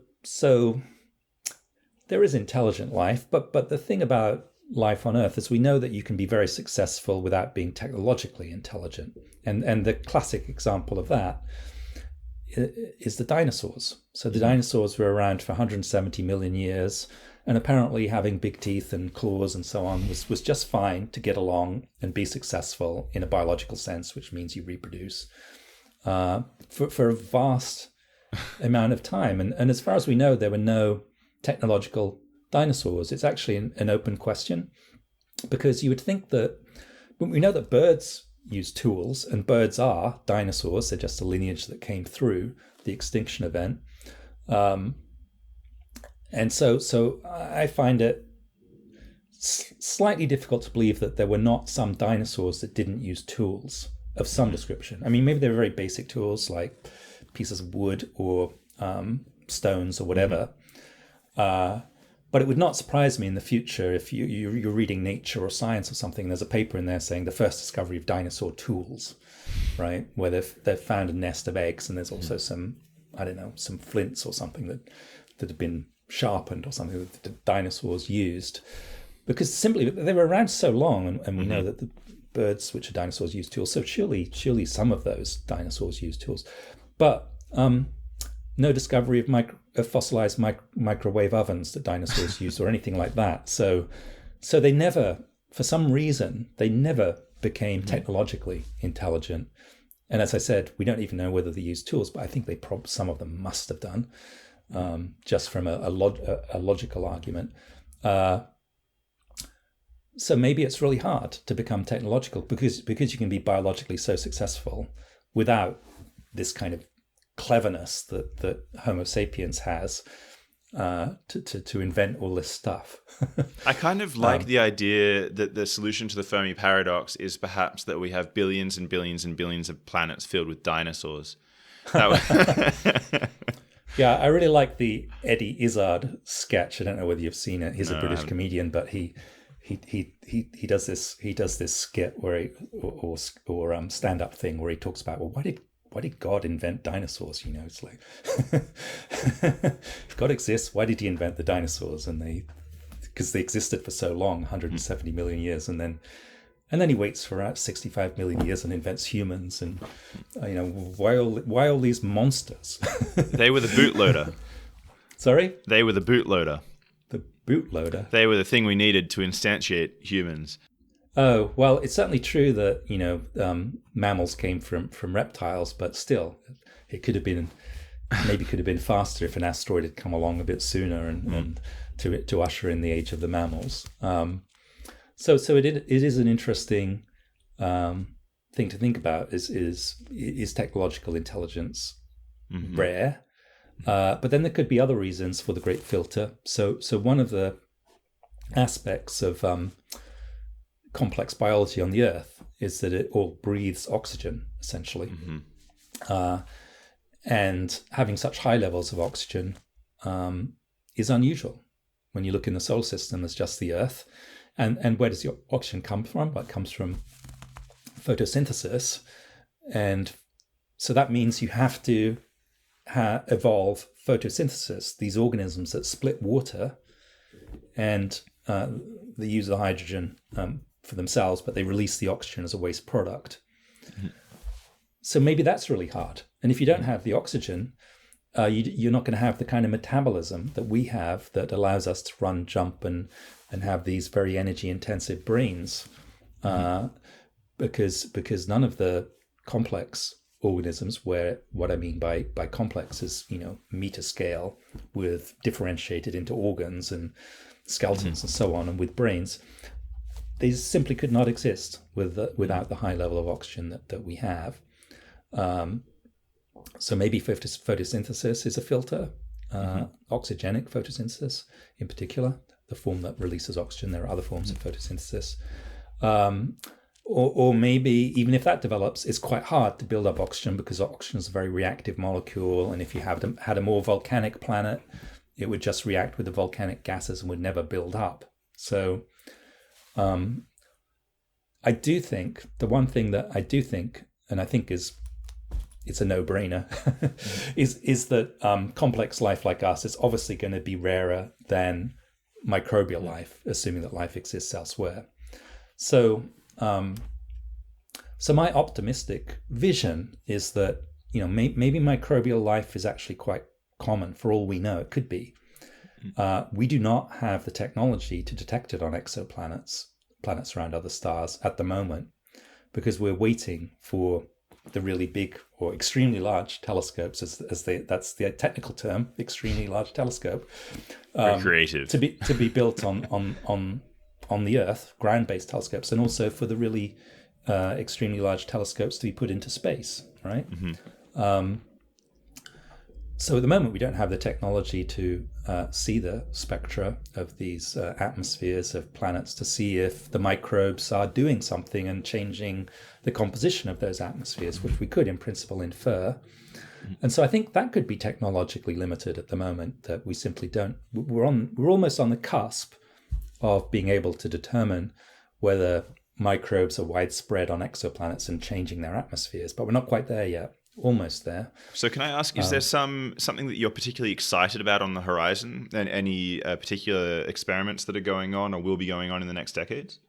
Speaker 3: there is intelligent life, but the thing about life on Earth is we know that you can be very successful without being technologically intelligent. And the classic example of that is the dinosaurs. So the dinosaurs were around for 170 million years, and apparently having big teeth and claws and so on was just fine to get along and be successful in a biological sense, which means you reproduce for a vast amount of time. And as far as we know, there were no technological dinosaurs. It's actually an open question, because you would think that we know that birds use tools, and birds are dinosaurs. They're just a lineage that came through the extinction event. And so I find it slightly difficult to believe that there were not some dinosaurs that didn't use tools of some description. I mean, maybe they were very basic tools like pieces of wood or stones or whatever. But it would not surprise me in the future if you're reading Nature or Science or something, there's a paper in there saying the first discovery of dinosaur tools, right? Where they've found a nest of eggs, and there's also some flints or something that have been sharpened or something that the dinosaurs used. Because simply, they were around so long, and we know that the birds, which are dinosaurs, use tools. So surely some of those dinosaurs use tools. But no discovery of fossilized microwave ovens that dinosaurs used or anything like that. So they never, for some reason, they never became technologically intelligent. And as I said, we don't even know whether they used tools, but I think some of them must have done, just from a logical argument. So maybe it's really hard to become technological because you can be biologically so successful without this kind of cleverness that Homo sapiens has to invent all this stuff.
Speaker 2: I kind of like the idea that the solution to the Fermi paradox is perhaps that we have billions and billions and billions of planets filled with dinosaurs.
Speaker 3: Yeah, I really like the Eddie Izzard sketch. I don't know whether you've seen it. He's a British comedian, but he does this skit where or stand-up thing where he talks about, well, why did God invent dinosaurs? It's like, if God exists, why did he invent the dinosaurs? And because they existed for so long, 170 million years, and then he waits for about 65 million years and invents humans. And why all these monsters?
Speaker 2: They were the bootloader.
Speaker 3: Sorry?
Speaker 2: They were the bootloader.
Speaker 3: The bootloader?
Speaker 2: They were the thing we needed to instantiate humans.
Speaker 3: Oh, well, it's certainly true that, mammals came from reptiles, but still, it could have been faster if an asteroid had come along a bit sooner and to usher in the age of the mammals. So it is an interesting thing to think about. Is technological intelligence rare? But then there could be other reasons for the great filter. So one of the aspects of complex biology on the Earth is that it all breathes oxygen, essentially. And having such high levels of oxygen is unusual. When you look in the solar system, there's just the Earth. And where does your oxygen come from? Well, it comes from photosynthesis. And so that means you have to evolve photosynthesis, these organisms that split water, and they use the hydrogen for themselves, but they release the oxygen as a waste product. So maybe that's really hard. And if you don't have the oxygen, you're not going to have the kind of metabolism that we have that allows us to run, jump, and have these very energy-intensive brains, because none of the complex organisms, where what I mean by complex is, meter scale with differentiated into organs and skeletons and so on, and with brains, they simply could not exist without the high level of oxygen that we have. So maybe photosynthesis is a filter, oxygenic photosynthesis in particular, the form that releases oxygen. There are other forms of photosynthesis. Or maybe even if that develops, it's quite hard to build up oxygen because oxygen is a very reactive molecule. And if you had a more volcanic planet, it would just react with the volcanic gases and would never build up. So I do think, the one thing that I do think, and I think it's a no-brainer, is that complex life like us is obviously going to be rarer than microbial life, assuming that life exists elsewhere. So my optimistic vision is that maybe microbial life is actually quite common. For all we know, it could be. We do not have the technology to detect it on exoplanets, planets around other stars at the moment, because we're waiting for the really big or extremely large telescopes, that's the technical term, extremely large telescope,
Speaker 2: very creative,
Speaker 3: to be built on the Earth, ground-based telescopes, and also for the really extremely large telescopes to be put into space, right? So at the moment, we don't have the technology to see the spectra of these atmospheres of planets to see if the microbes are doing something and changing the composition of those atmospheres, which we could in principle infer. And so I think that could be technologically limited at the moment, that we simply don't. We're almost on the cusp of being able to determine whether microbes are widespread on exoplanets and changing their atmospheres, but we're not quite there yet. Almost there.
Speaker 2: So can I ask, is there something that you're particularly excited about on the horizon, and any particular experiments that are going on or will be going on in the next decades?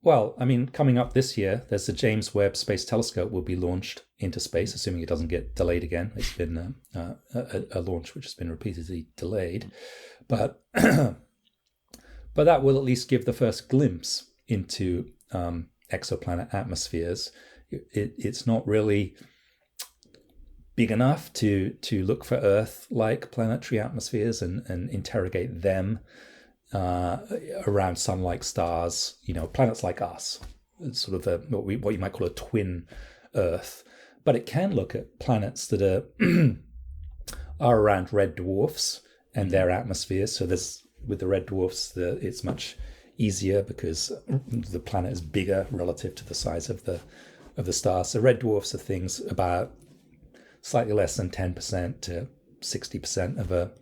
Speaker 3: Well, I mean, coming up this year, there's the James Webb Space Telescope will be launched into space, assuming it doesn't get delayed again. It's been a launch which has been repeatedly delayed. But that will at least give the first glimpse into exoplanet atmospheres. It's not really big enough to look for Earth-like planetary atmospheres and interrogate them around sun-like stars, planets like us, sort of what you might call a twin Earth. But it can look at planets that are around red dwarfs and their atmospheres. So with the red dwarfs, it's much easier because the planet is bigger relative to the size of the star. So red dwarfs are things about slightly less than 10% to 60%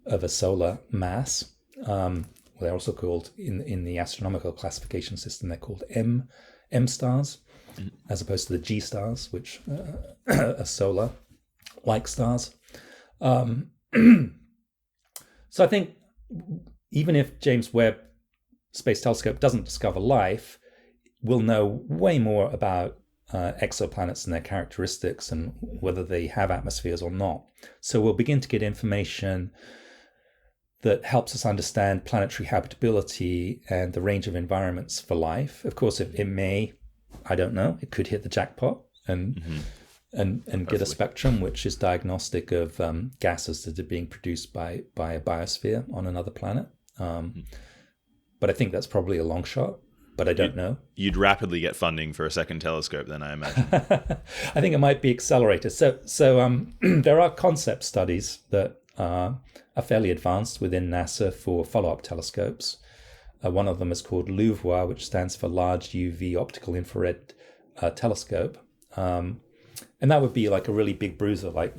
Speaker 3: of a solar mass. They're also called in the astronomical classification system, they're called M stars, as opposed to the G stars, which are solar like stars. So I think even if James Webb Space Telescope doesn't discover life, we'll know way more about exoplanets and their characteristics and whether they have atmospheres or not. So we'll begin to get information that helps us understand planetary habitability and the range of environments for life. Of course, it may, I don't know, it could hit the jackpot and get a spectrum which is diagnostic of gases that are being produced by a biosphere on another planet. But I think that's probably a long shot. but I don't know.
Speaker 2: You'd rapidly get funding for a second telescope then, I imagine.
Speaker 3: I think it might be accelerated. So there are concept studies that are fairly advanced within NASA for follow-up telescopes. One of them is called LUVOIR, which stands for Large UV Optical Infrared Telescope. And that would be like a really big bruiser, like,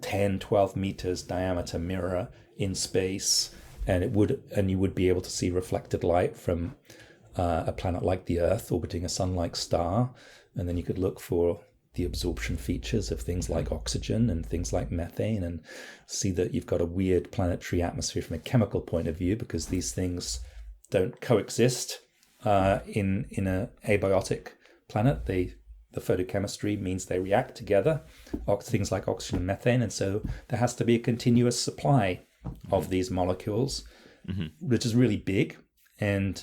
Speaker 3: 10, 12 meters diameter mirror in space. And you would be able to see reflected light from a planet like the Earth orbiting a sun-like star. And then you could look for the absorption features of things like oxygen and things like methane, and see that you've got a weird planetary atmosphere from a chemical point of view, because these things don't coexist in an abiotic planet. The photochemistry means they react together, things like oxygen and methane, and so there has to be a continuous supply of these molecules, which is really big. And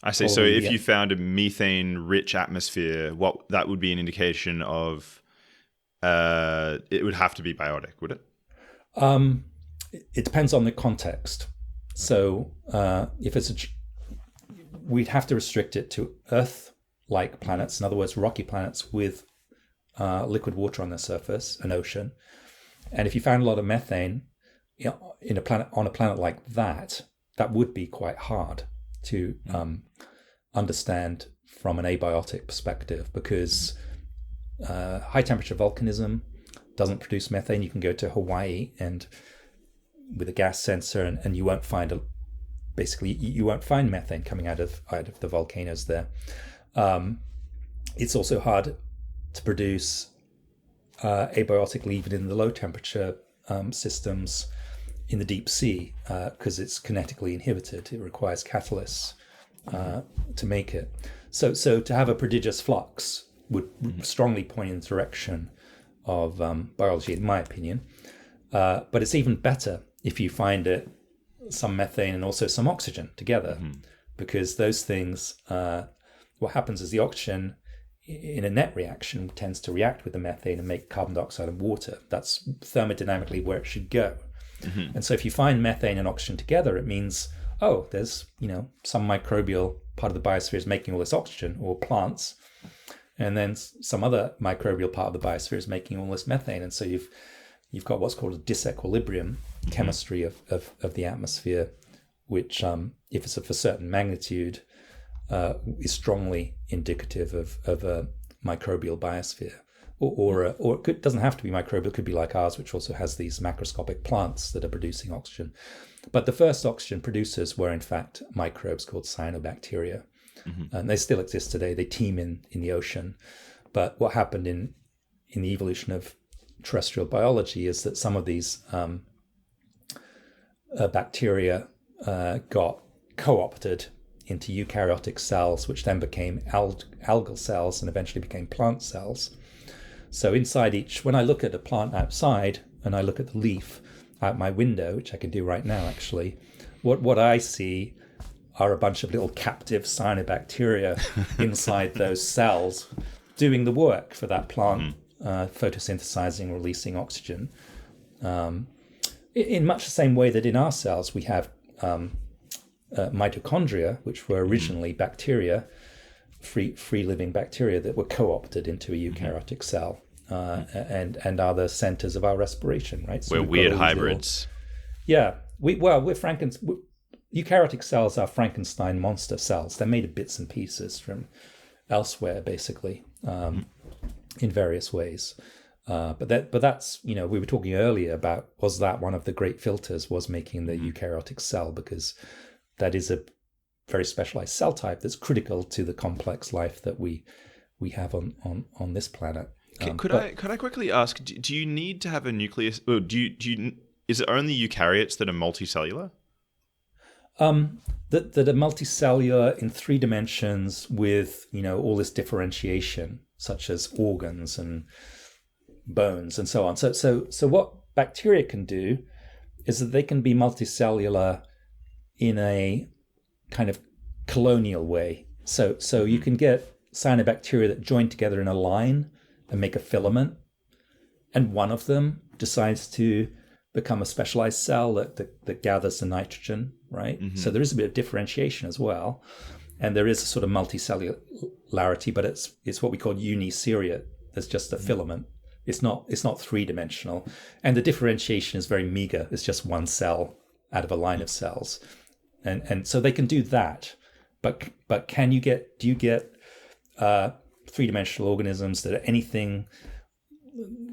Speaker 2: I see. So if you found a methane-rich atmosphere, what that would be an indication of, it would have to be biotic, would it?
Speaker 3: It depends on the context. So if we'd have to restrict it to Earth-like planets, in other words, rocky planets with liquid water on their surface, an ocean. And if you found a lot of methane on a planet like that, that would be quite hard to understand from an abiotic perspective, because high temperature volcanism doesn't produce methane. You can go to Hawaii and with a gas sensor, and you won't find you won't find methane coming out of the volcanoes there. It's also hard to produce abiotically even in the low temperature systems in the deep sea, because it's kinetically inhibited. It requires catalysts to make it. So to have a prodigious flux would strongly point in the direction of biology, in my opinion. But it's even better if you find some methane and also some oxygen together, because those things, what happens is the oxygen in a net reaction tends to react with the methane and make carbon dioxide and water. That's thermodynamically where it should go. And so if you find methane and oxygen together, it means, there's, some microbial part of the biosphere is making all this oxygen, or plants, and then some other microbial part of the biosphere is making all this methane. And so you've got what's called a disequilibrium chemistry of the atmosphere, which, if it's of a certain magnitude, is strongly indicative of a microbial biosphere. Or it doesn't have to be microbial. It could be like ours, which also has these macroscopic plants that are producing oxygen. But the first oxygen producers were, in fact, microbes called cyanobacteria. And they still exist today. They teem in the ocean. But what happened in the evolution of terrestrial biology is that some of these bacteria got co-opted into eukaryotic cells, which then became algal cells and eventually became plant cells. So inside when I look at a plant outside and I look at the leaf out my window, which I can do right now actually, what I see are a bunch of little captive cyanobacteria inside those cells doing the work for that plant, photosynthesizing, releasing oxygen. In much the same way that in our cells we have mitochondria, which were originally bacteria, free-living bacteria that were co-opted into a eukaryotic cell, and are the centers of our respiration, right? So
Speaker 2: we're weird hybrids.
Speaker 3: We're eukaryotic cells are Frankenstein monster cells. They're made of bits and pieces from elsewhere, basically, in various ways. But that's, we were talking earlier about, was that one of the great filters, was making the eukaryotic cell, because that is a very specialized cell type that's critical to the complex life that we have on this planet.
Speaker 2: Could I quickly ask, do you need to have a nucleus, or is it only eukaryotes that are multicellular?
Speaker 3: That are multicellular in 3 dimensions with, all this differentiation, such as organs and bones and so on. So what bacteria can do is that they can be multicellular in a kind of colonial way. So you can get cyanobacteria that join together in a line and make a filament, and one of them decides to become a specialized cell that gathers the nitrogen, right? So there is a bit of differentiation as well. and there is a sort of multicellularity, but it's what we call uniseriate. There's just a filament. It's not three-dimensional, and the differentiation is very meager. It's just one cell out of a line of cells, and so they can do that. But do you get three-dimensional organisms that are anything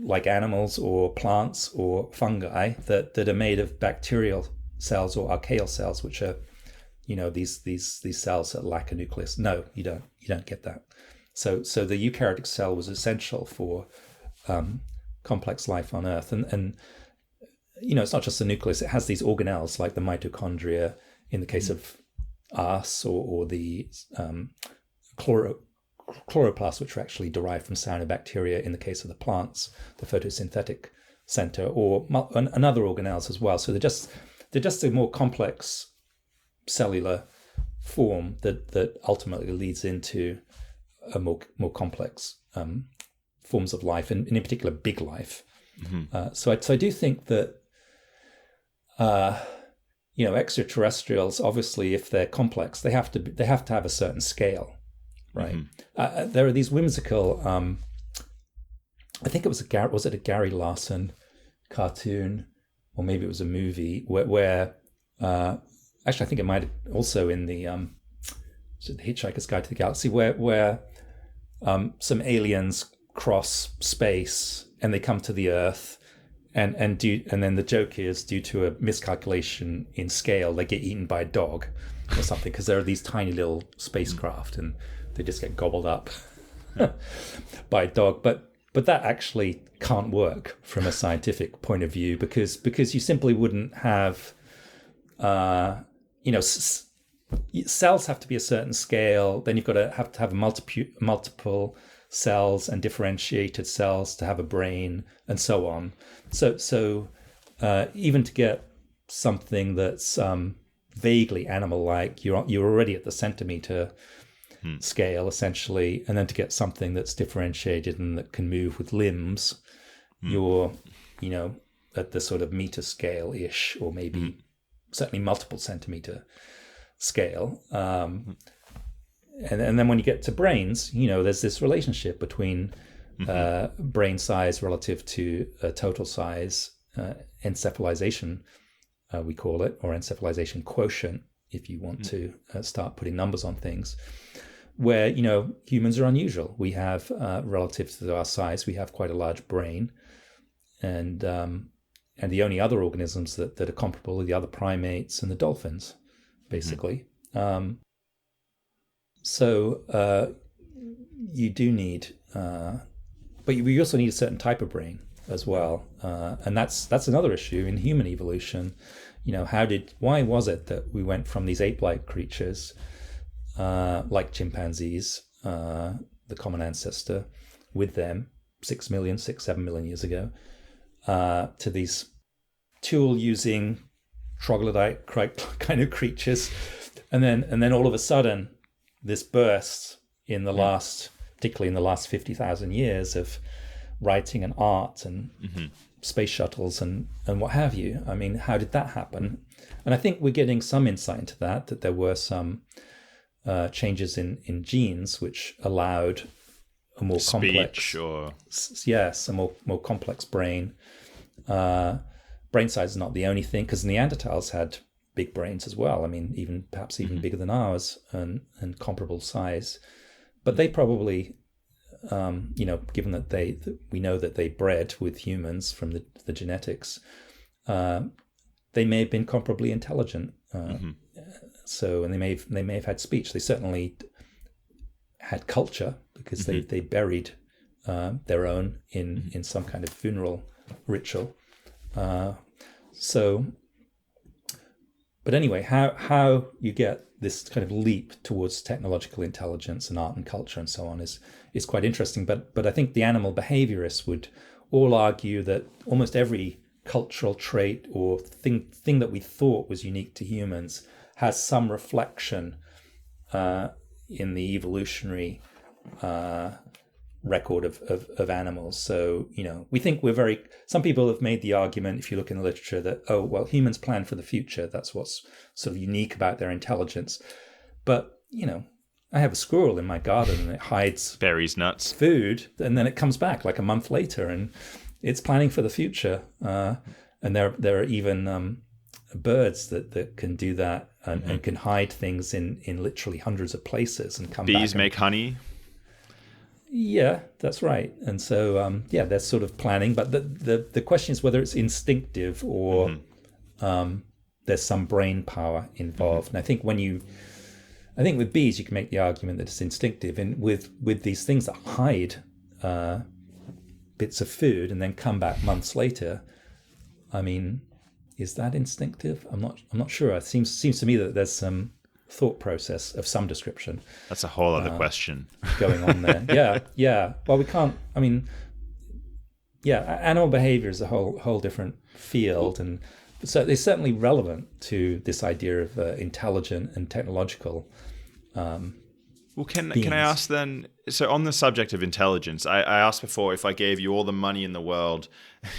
Speaker 3: like animals or plants or fungi that are made of bacterial cells or archaeal cells, which are, these cells that lack a nucleus? No, you don't get that. So the eukaryotic cell was essential for complex life on Earth, and it's not just the nucleus. It has these organelles like the mitochondria in the case of us, or the chloroplasts, which are actually derived from cyanobacteria in the case of the plants, the photosynthetic center, or and other organelles as well. So they're just a more complex cellular form that ultimately leads into a more complex forms of life, and in particular big life. So I do think that extraterrestrials, obviously, if they're complex, they have to have a certain scale, right? There are these whimsical. I think it was a Gary Larson cartoon, or maybe it was a movie where actually I think it might have also in the Hitchhiker's Guide to the Galaxy, where some aliens cross space and they come to the Earth. And then the joke is, due to a miscalculation in scale, they get eaten by a dog or something, because there are these tiny little spacecraft and they just get gobbled up by a dog. But that actually can't work from a scientific point of view, because you simply wouldn't have, cells have to be a certain scale. Then you've got to have multiple cells and differentiated cells to have a brain, and so on. So even to get something that's vaguely animal-like, you're already at the centimeter scale, essentially, and then to get something that's differentiated and that can move with limbs, you're at the sort of meter scale-ish, or maybe certainly multiple centimeter scale. And then when you get to brains, there's this relationship between brain size relative to total size, encephalization, we call it, or encephalization quotient, if you want to start putting numbers on things, where, humans are unusual. We have, relative to our size, we have quite a large brain. And the only other organisms that are comparable are the other primates and the dolphins, basically. So you do need, but we also need a certain type of brain as well, and that's another issue in human evolution. Why was it that we went from these ape-like creatures like chimpanzees, the common ancestor, with them 7 million years ago, to these tool-using troglodyte kind of creatures, and then all of a sudden, this burst in the particularly in the last 50,000 years of writing and art and space shuttles and what have you. I mean, how did that happen? And I think we're getting some insight into that there were some changes in genes which allowed a more complex, a more complex brain. Brain size is not the only thing, because Neanderthals had big brains as well. I mean, perhaps even bigger than ours, and comparable size. But they probably, given that we know that they bred with humans from the genetics, they may have been comparably intelligent. So, and they may have had speech. They certainly had culture, because they buried their own in some kind of funeral ritual. But anyway, how you get this kind of leap towards technological intelligence and art and culture and so on is quite interesting. But I think the animal behaviorists would all argue that almost every cultural trait or thing that we thought was unique to humans has some reflection in the evolutionary record of animals. So, we think some people have made the argument, if you look in the literature, that, humans plan for the future. That's what's sort of unique about their intelligence. But, I have a squirrel in my garden and it hides
Speaker 2: Berries, nuts.
Speaker 3: food, and then it comes back like a month later and it's planning for the future. And there are even birds that can do that and can hide things in literally hundreds of places and come back.
Speaker 2: Bees make honey.
Speaker 3: Yeah, that's right. And so, they're sort of planning. But the question is whether it's instinctive or there's some brain power involved. And I think with bees, you can make the argument that it's instinctive. And with these things that hide bits of food and then come back months later, I mean, is that instinctive? I'm not sure. It seems to me that there's some thought process of some description.
Speaker 2: That's a whole other question
Speaker 3: going on there. Yeah. Well, we can't. I mean, animal behavior is a whole different field, and so it's certainly relevant to this idea of intelligent and technological.
Speaker 2: Well, can I ask then? So on the subject of intelligence, I asked before, if I gave you all the money in the world,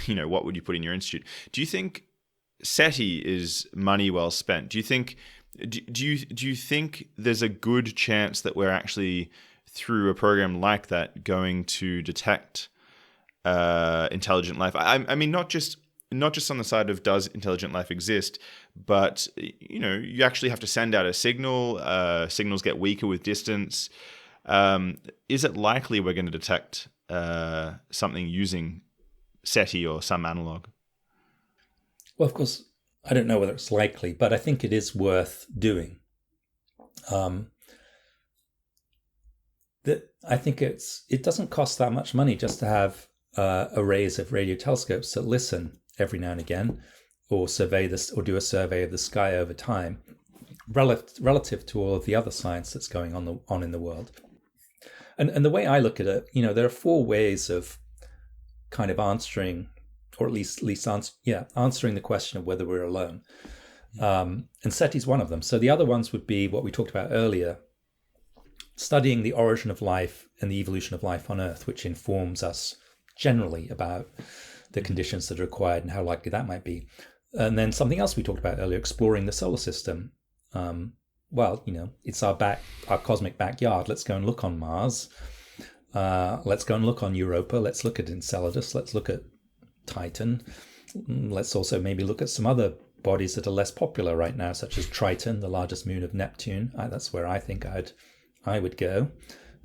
Speaker 2: what would you put in your institute? Do you think SETI is money well spent? Do you think there's a good chance that we're actually, through a program like that, going to detect intelligent life? I mean, not just on the side of does intelligent life exist, but you actually have to send out a signal. Signals get weaker with distance. Is it likely we're going to detect something using SETI or some analog?
Speaker 3: Well, of course, I don't know whether it's likely, but I think it is worth doing. I think it doesn't cost that much money just to have arrays of radio telescopes that listen every now and again, or do a survey of the sky over time, relative to all of the other science that's going on in the world. And the way I look at it, there are four ways of kind of answering, or at least answering the question of whether we're alone. And SETI is one of them. So the other ones would be what we talked about earlier, studying the origin of life and the evolution of life on Earth, which informs us generally about the conditions that are required and how likely that might be. And then something else we talked about earlier, exploring the solar system. It's our cosmic backyard. Let's go and look on Mars. Let's go and look on Europa. Let's look at Enceladus. Let's look at Titan. Let's also maybe look at some other bodies that are less popular right now, such as Triton, the largest moon of Neptune. That's where I think I would go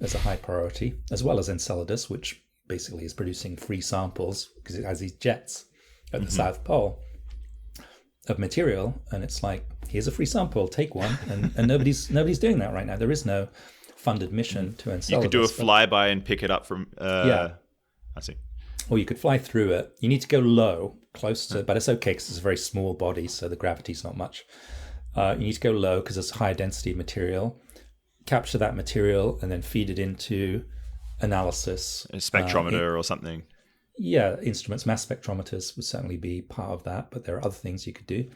Speaker 3: as a high priority, as well as Enceladus, which basically is producing free samples because it has these jets at the South Pole of material, and it's like, here's a free sample, take one, and nobody's doing that right now. There is no funded mission to Enceladus.
Speaker 2: You could do a flyby and pick it up from. I see.
Speaker 3: Or you could fly through it. You need to go low, close to, but it's okay because it's a very small body, so the gravity's not much. You need to go low because it's high density material. Capture that material and then feed it into analysis. A
Speaker 2: spectrometer or something.
Speaker 3: Yeah, instruments, mass spectrometers would certainly be part of that, but there are other things you could do.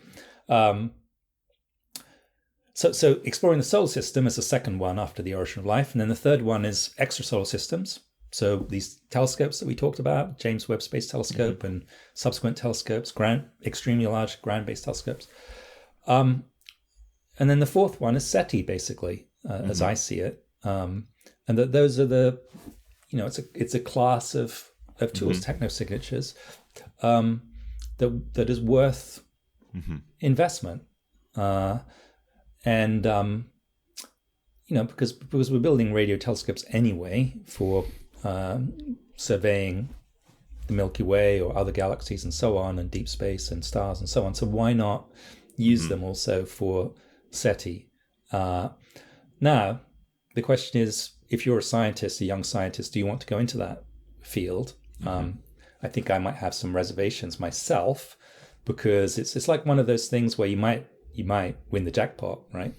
Speaker 3: So exploring the solar system is the second one after the origin of life. And then the third one is extrasolar systems. So these telescopes that we talked about, James Webb Space Telescope and subsequent telescopes, extremely large ground-based telescopes. And then the fourth one is SETI, basically, as I see it. And that those are it's a class of tools, technosignatures, that is worth investment. Because we're building radio telescopes anyway for surveying the Milky Way or other galaxies and so on, and deep space and stars and so on. So why not use them also for SETI? Now, the question is, if you're a scientist, a young scientist, do you want to go into that field? I think I might have some reservations myself, because it's like one of those things where you might win the jackpot, right?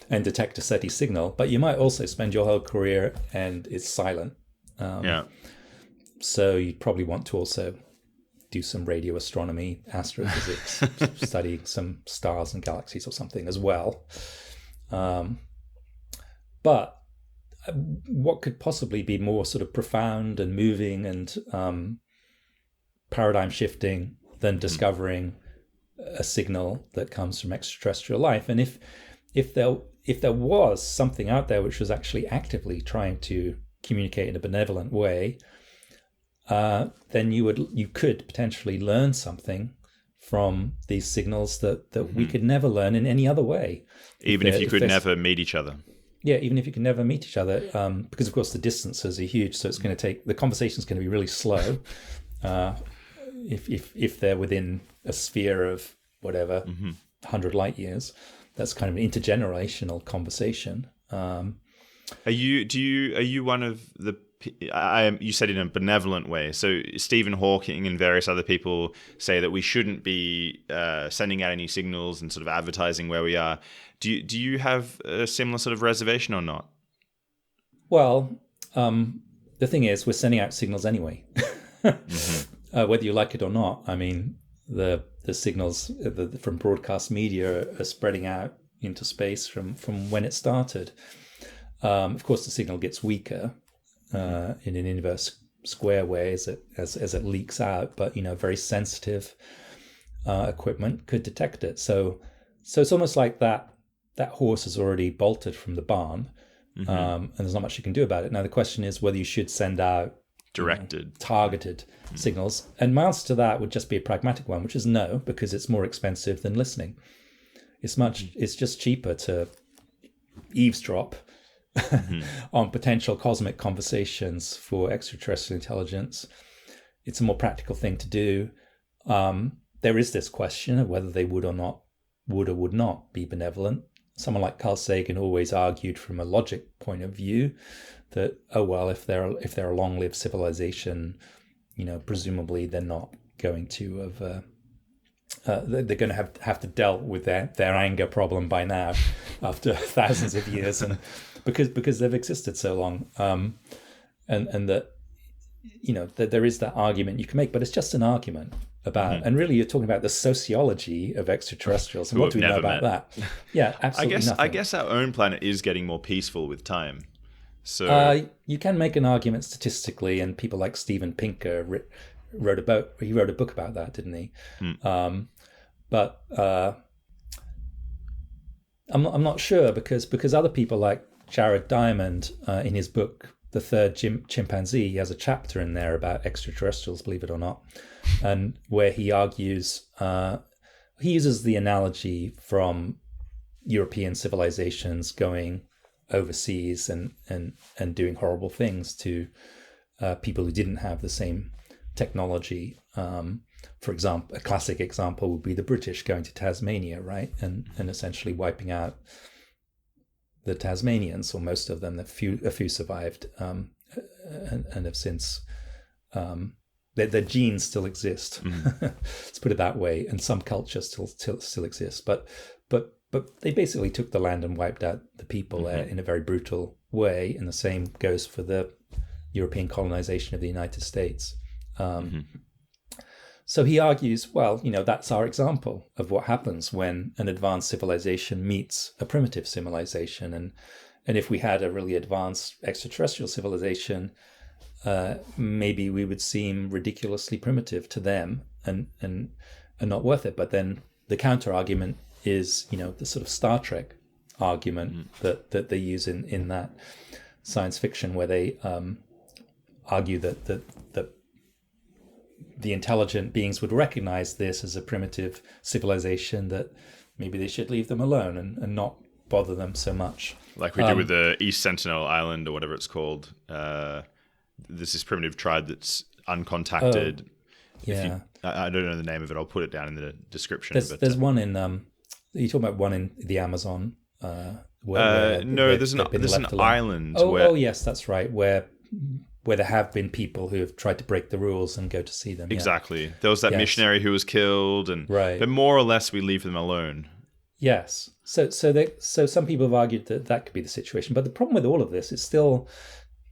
Speaker 3: And detect a SETI signal, but you might also spend your whole career and it's silent. So you'd probably want to also do some radio astronomy, astrophysics, study some stars and galaxies or something as well. But what could possibly be more sort of profound and moving and paradigm shifting than discovering a signal that comes from extraterrestrial life? And if there was something out there which was actually actively trying to communicate in a benevolent way, then you could potentially learn something from these signals that we could never learn in any other way.
Speaker 2: Even if you could never meet each other.
Speaker 3: Yeah, even if you can never meet each other, because of course the distances are huge, so it's going to take, the conversation's going to be really slow. If they're within a sphere of whatever 100 light years, that's kind of an intergenerational conversation. Are
Speaker 2: you one of the? You said in a benevolent way. So Stephen Hawking and various other people say that we shouldn't be sending out any signals and sort of advertising where we are. Do you have a similar sort of reservation or not?
Speaker 3: Well, the thing is, we're sending out signals anyway, whether you like it or not. I mean, the signals from broadcast media are spreading out into space from when it started. Of course, the signal gets weaker in an inverse square way as it leaks out, but very sensitive equipment could detect it. So it's almost like that horse has already bolted from the barn, and there's not much you can do about it. Now the question is whether you should send out targeted signals, and my answer to that would just be a pragmatic one, which is no, because it's more expensive than listening. It's just cheaper to eavesdrop on potential cosmic conversations for extraterrestrial intelligence. It's a more practical thing to do. There is this question of whether they would or would not be benevolent. Someone like Carl Sagan always argued from a logic point of view that, oh well, if they're a long-lived civilization, presumably they're not going to have they're going to have to deal with their anger problem by now after thousands of years, and because they've existed so long, and that that there is that argument you can make, but it's just an argument about, and really you're talking about the sociology of extraterrestrials, and what do we know about that? Yeah, absolutely nothing.
Speaker 2: I guess our own planet is getting more peaceful with time. So
Speaker 3: you can make an argument statistically, and people like Steven Pinker wrote a book about that, didn't he? But I'm not sure, because other people like Jared Diamond, in his book The Third Chimpanzee, he has a chapter in there about extraterrestrials, believe it or not, and where he argues, he uses the analogy from European civilizations going overseas and doing horrible things to people who didn't have the same technology. For example, a classic example would be the British going to Tasmania, right, and essentially wiping out the Tasmanians, or most of them. A few survived, and have since. Their genes still exist. Let's put it that way, and some cultures still exist, but they basically took the land and wiped out the people there in a very brutal way. And the same goes for the European colonization of the United States. So he argues, well, that's our example of what happens when an advanced civilization meets a primitive civilization. And if we had a really advanced extraterrestrial civilization, maybe we would seem ridiculously primitive to them and not worth it. But then the counter argument is, the sort of Star Trek argument that they use in that science fiction, where they argue that the intelligent beings would recognize this as a primitive civilization, that maybe they should leave them alone and not bother them so much.
Speaker 2: Like we do with the East Sentinel Island, or whatever it's called. There's this primitive tribe that's uncontacted.
Speaker 3: Yeah.
Speaker 2: I don't know the name of it. I'll put it down in the description.
Speaker 3: There's one in... you talking about one in the Amazon?
Speaker 2: There's an island.
Speaker 3: Oh, yes, that's right. Where there have been people who have tried to break the rules and go to see them.
Speaker 2: Exactly. Yeah. There was that missionary who was killed, but more or less we leave them alone.
Speaker 3: Yes. So some people have argued that could be the situation. But the problem with all of this is still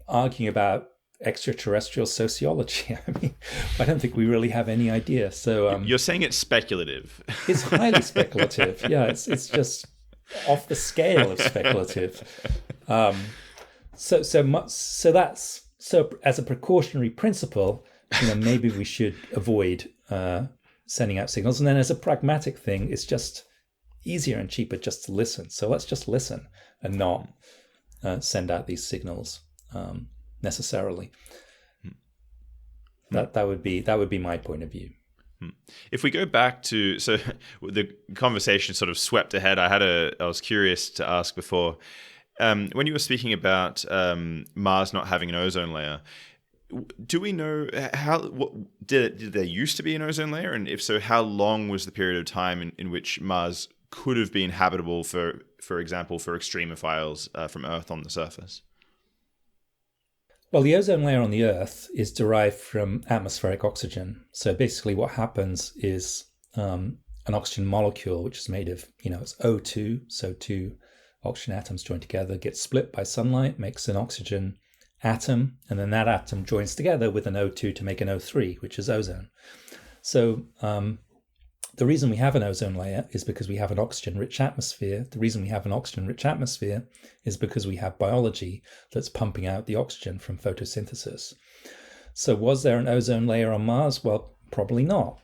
Speaker 3: arguing about extraterrestrial sociology. I mean, I don't think we really have any idea. So
Speaker 2: you're saying it's speculative.
Speaker 3: It's highly speculative. Yeah, it's just off the scale of speculative. So as a precautionary principle, maybe we should avoid sending out signals. And then as a pragmatic thing, it's just easier and cheaper just to listen. So let's just listen and not send out these signals necessarily. That would be my point of view.
Speaker 2: If we go back to, so the conversation sort of swept ahead. I was curious to ask before, when you were speaking about Mars not having an ozone layer, do we know did there used to be an ozone layer? And if so, how long was the period of time in which Mars could have been habitable for example, for extremophiles from Earth on the surface?
Speaker 3: Well, the ozone layer on the Earth is derived from atmospheric oxygen. So basically what happens is an oxygen molecule, which is made of, it's O2, so two oxygen atoms joined together, gets split by sunlight, makes an oxygen atom, and then that atom joins together with an O2 to make an O3, which is ozone. So the reason we have an ozone layer is because we have an oxygen-rich atmosphere. The reason we have an oxygen-rich atmosphere is because we have biology that's pumping out the oxygen from photosynthesis. So was there an ozone layer on Mars? Well, probably not,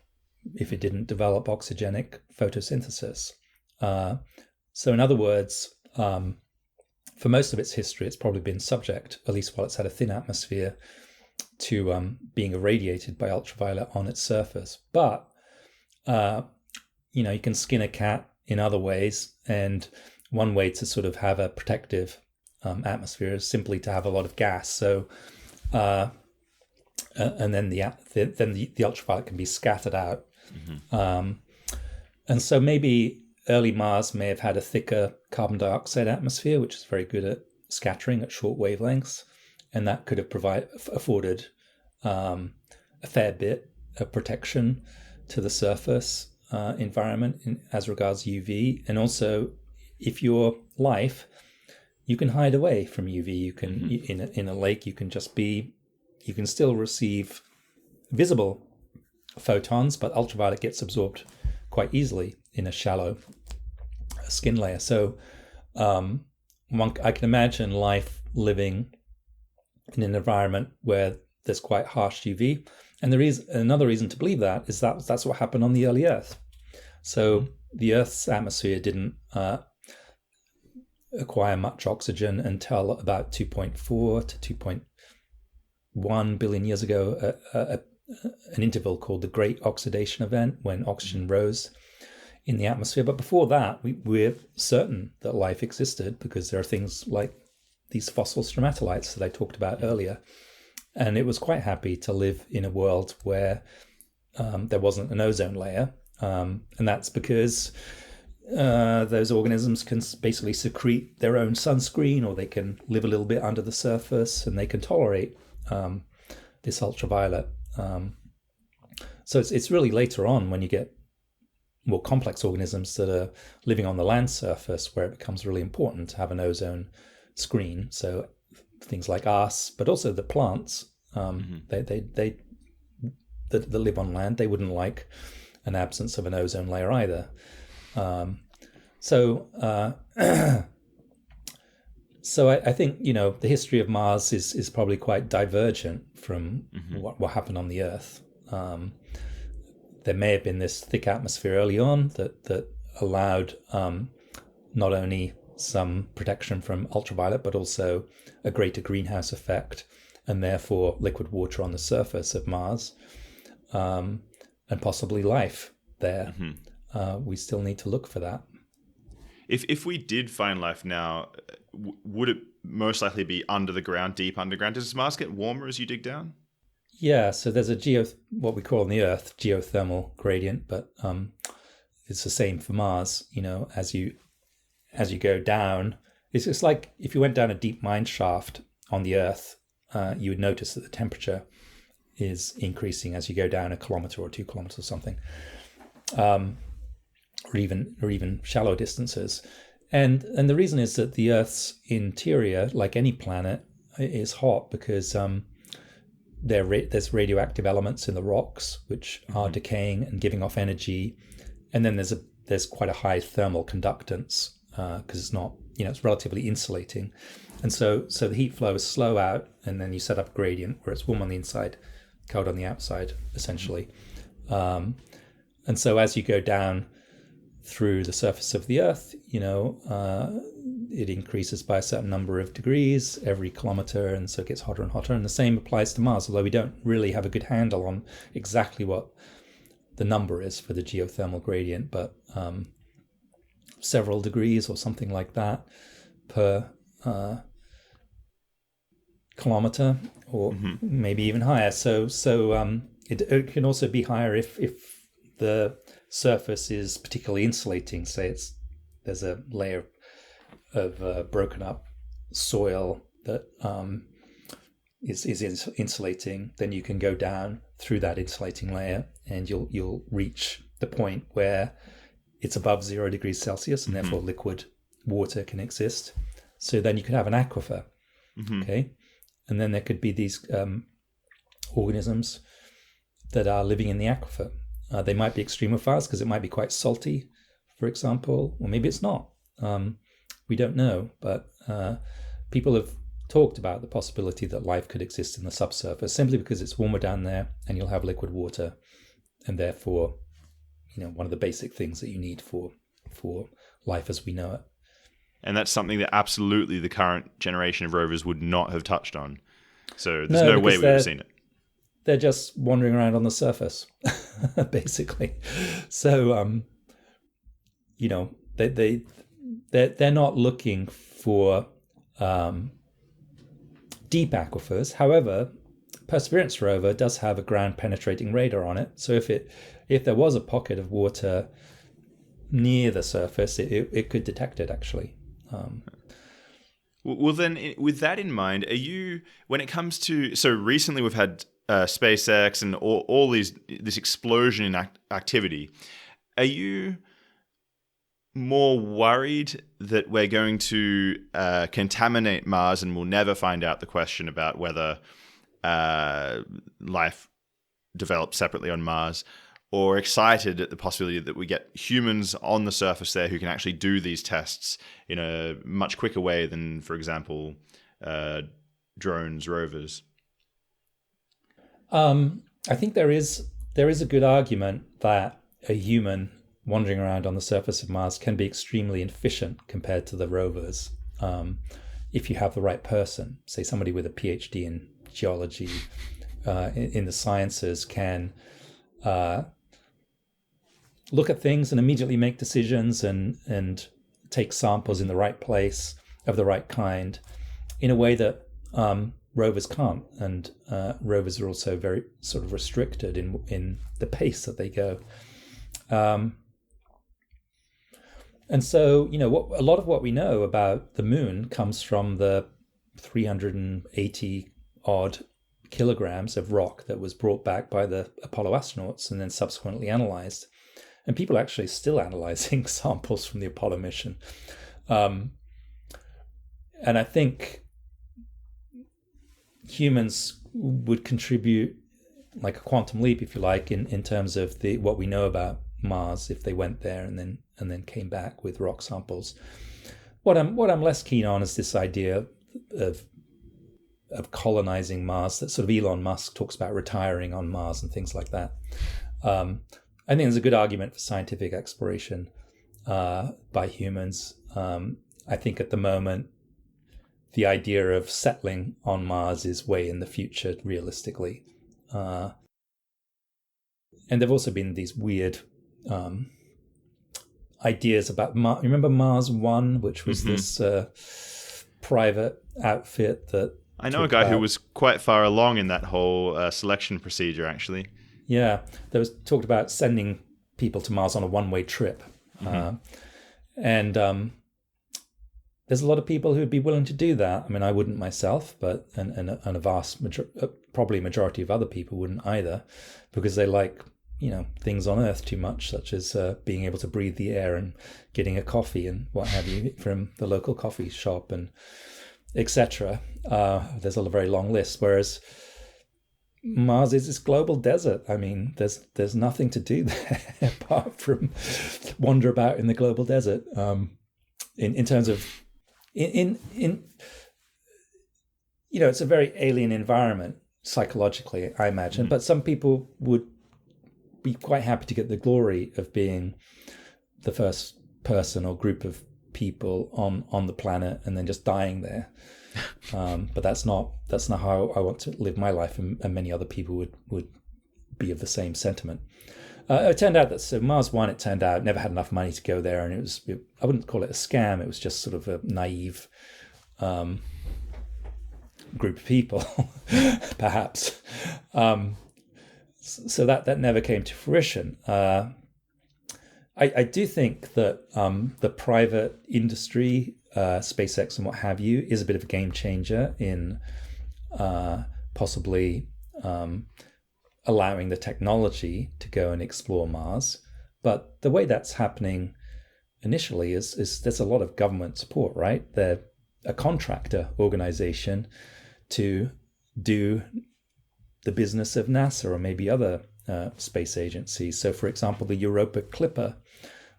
Speaker 3: if it didn't develop oxygenic photosynthesis. So in other words, for most of its history, it's probably been subject, at least while it's had a thin atmosphere, to being irradiated by ultraviolet on its surface. But you can skin a cat in other ways, and one way to sort of have a protective atmosphere is simply to have a lot of gas. So, and then the ultraviolet can be scattered out. And so maybe early Mars may have had a thicker carbon dioxide atmosphere, which is very good at scattering at short wavelengths, and that could have afforded a fair bit of protection to the surface environment as regards UV. And also, if you're life, you can hide away from UV. You can in a lake, you can still receive visible photons, but ultraviolet gets absorbed quite easily in a shallow skin layer. So I can imagine life living in an environment where there's quite harsh UV. And there is another reason to believe that is that that's what happened on the early Earth. So the Earth's atmosphere didn't acquire much oxygen until about 2.4 to 2.1 billion years ago, an interval called the Great Oxidation Event, when oxygen rose in the atmosphere. But before that, we're certain that life existed because there are things like these fossil stromatolites that I talked about earlier. And it was quite happy to live in a world where there wasn't an ozone layer. And that's because those organisms can basically secrete their own sunscreen, or they can live a little bit under the surface, and they can tolerate this ultraviolet. So it's really later on, when you get more complex organisms that are living on the land surface, where it becomes really important to have an ozone screen. So things like us, but also the plants, they that live on land, they wouldn't like an absence of an ozone layer either. So I think, the history of Mars is probably quite divergent from what happened on the Earth. There may have been this thick atmosphere early on that allowed not only some protection from ultraviolet, but also a greater greenhouse effect, and therefore liquid water on the surface of Mars, and possibly life there. We still need to look for that.
Speaker 2: If we did find life now, would it most likely be under the ground, deep underground? Does Mars get warmer as you dig down?
Speaker 3: Yeah, so there's what we call on the Earth geothermal gradient, but it's the same for Mars. As you go down, it's just like if you went down a deep mine shaft on the Earth, you would notice that the temperature is increasing as you go down 1 kilometer or 2 kilometers or something, or even shallow distances. And the reason is that the Earth's interior, like any planet, is hot because there's radioactive elements in the rocks which are decaying and giving off energy, and then there's quite a high thermal conductance because it's not, it's relatively insulating, and so the heat flow is slow out, and then you set up a gradient where it's warm on the inside, cold on the outside, essentially. And so as you go down through the surface of the Earth, it increases by a certain number of degrees every kilometer, and so it gets hotter and hotter. And the same applies to Mars, although we don't really have a good handle on exactly what the number is for the geothermal gradient, but several degrees or something like that per kilometer, or maybe even higher. So it can also be higher if the surface is particularly insulating. Say there's a layer of broken up soil that is insulating. Then you can go down through that insulating layer, and you'll reach the point where it's above 0 degrees Celsius, and therefore liquid water can exist. So then you could have an aquifer. Okay, and then there could be these organisms that are living in the aquifer. They might be extremophiles because it might be quite salty, for example, or maybe it's not. We don't know, but people have talked about the possibility that life could exist in the subsurface simply because it's warmer down there and you'll have liquid water, and therefore, one of the basic things that you need for life as we know it. And
Speaker 2: that's something that absolutely the current generation of rovers would not have touched on. So there's no way we would have seen it.
Speaker 3: They're just wandering around on the surface, basically. So, they're not looking for deep aquifers. However, Perseverance rover does have a ground penetrating radar on it. So if there was a pocket of water near the surface, it could detect it actually.
Speaker 2: Well, then, with that in mind, when it comes to, so recently we've had SpaceX and all this explosion in activity, are you more worried that we're going to contaminate Mars and we'll never find out the question about whether life develops separately on Mars, or excited at the possibility that we get humans on the surface there who can actually do these tests in a much quicker way than, for example, drones, rovers?
Speaker 3: I think there is a good argument that a human wandering around on the surface of Mars can be extremely efficient compared to the rovers, if you have the right person. Say somebody with a PhD in geology, in the sciences, can look at things and immediately make decisions and take samples in the right place of the right kind in a way that rovers can't. And rovers are also very sort of restricted in the pace that they go. And so, a lot of what we know about the moon comes from the 380 odd kilograms of rock that was brought back by the Apollo astronauts and then subsequently analyzed. And people are actually still analyzing samples from the Apollo mission. And I think humans would contribute like a quantum leap, if you like, in terms of what we know about Mars if they went there and then came back with rock samples. What I'm less keen on is this idea of colonizing Mars that sort of Elon Musk talks about, retiring on Mars and things like that. I think there's a good argument for scientific exploration by humans. I think at the moment, the idea of settling on Mars is way in the future, realistically. And there've also been these weird ideas about Mars. Remember Mars One, which was this private outfit that
Speaker 2: I know a guy who was quite far along in that whole selection procedure, actually.
Speaker 3: Yeah, there was talked about sending people to Mars on a one-way trip. And there's a lot of people who'd be willing to do that. I mean, I wouldn't myself, but and a vast probably majority of other people wouldn't either, because they like things on Earth too much, such as being able to breathe the air and getting a coffee and what have you from the local coffee shop and etc. There's a very long list. Whereas Mars is this global desert. I mean, there's nothing to do there apart from wander about in the global desert. In terms of it's a very alien environment psychologically, I imagine. But some people would be quite happy to get the glory of being the first person or group of people on the planet and then just dying there. But that's not how I want to live my life, and many other people would be of the same sentiment. It turned out that so Mars One, it turned out, never had enough money to go there, and I wouldn't call it a scam. It was just sort of a naive group of people, perhaps. So that never came to fruition. I do think that the private industry, SpaceX and what have you, is a bit of a game changer in possibly allowing the technology to go and explore Mars. But the way that's happening initially is there's a lot of government support, right? They're a contractor organization to do the business of NASA or maybe other space agencies. So, for example, the Europa Clipper,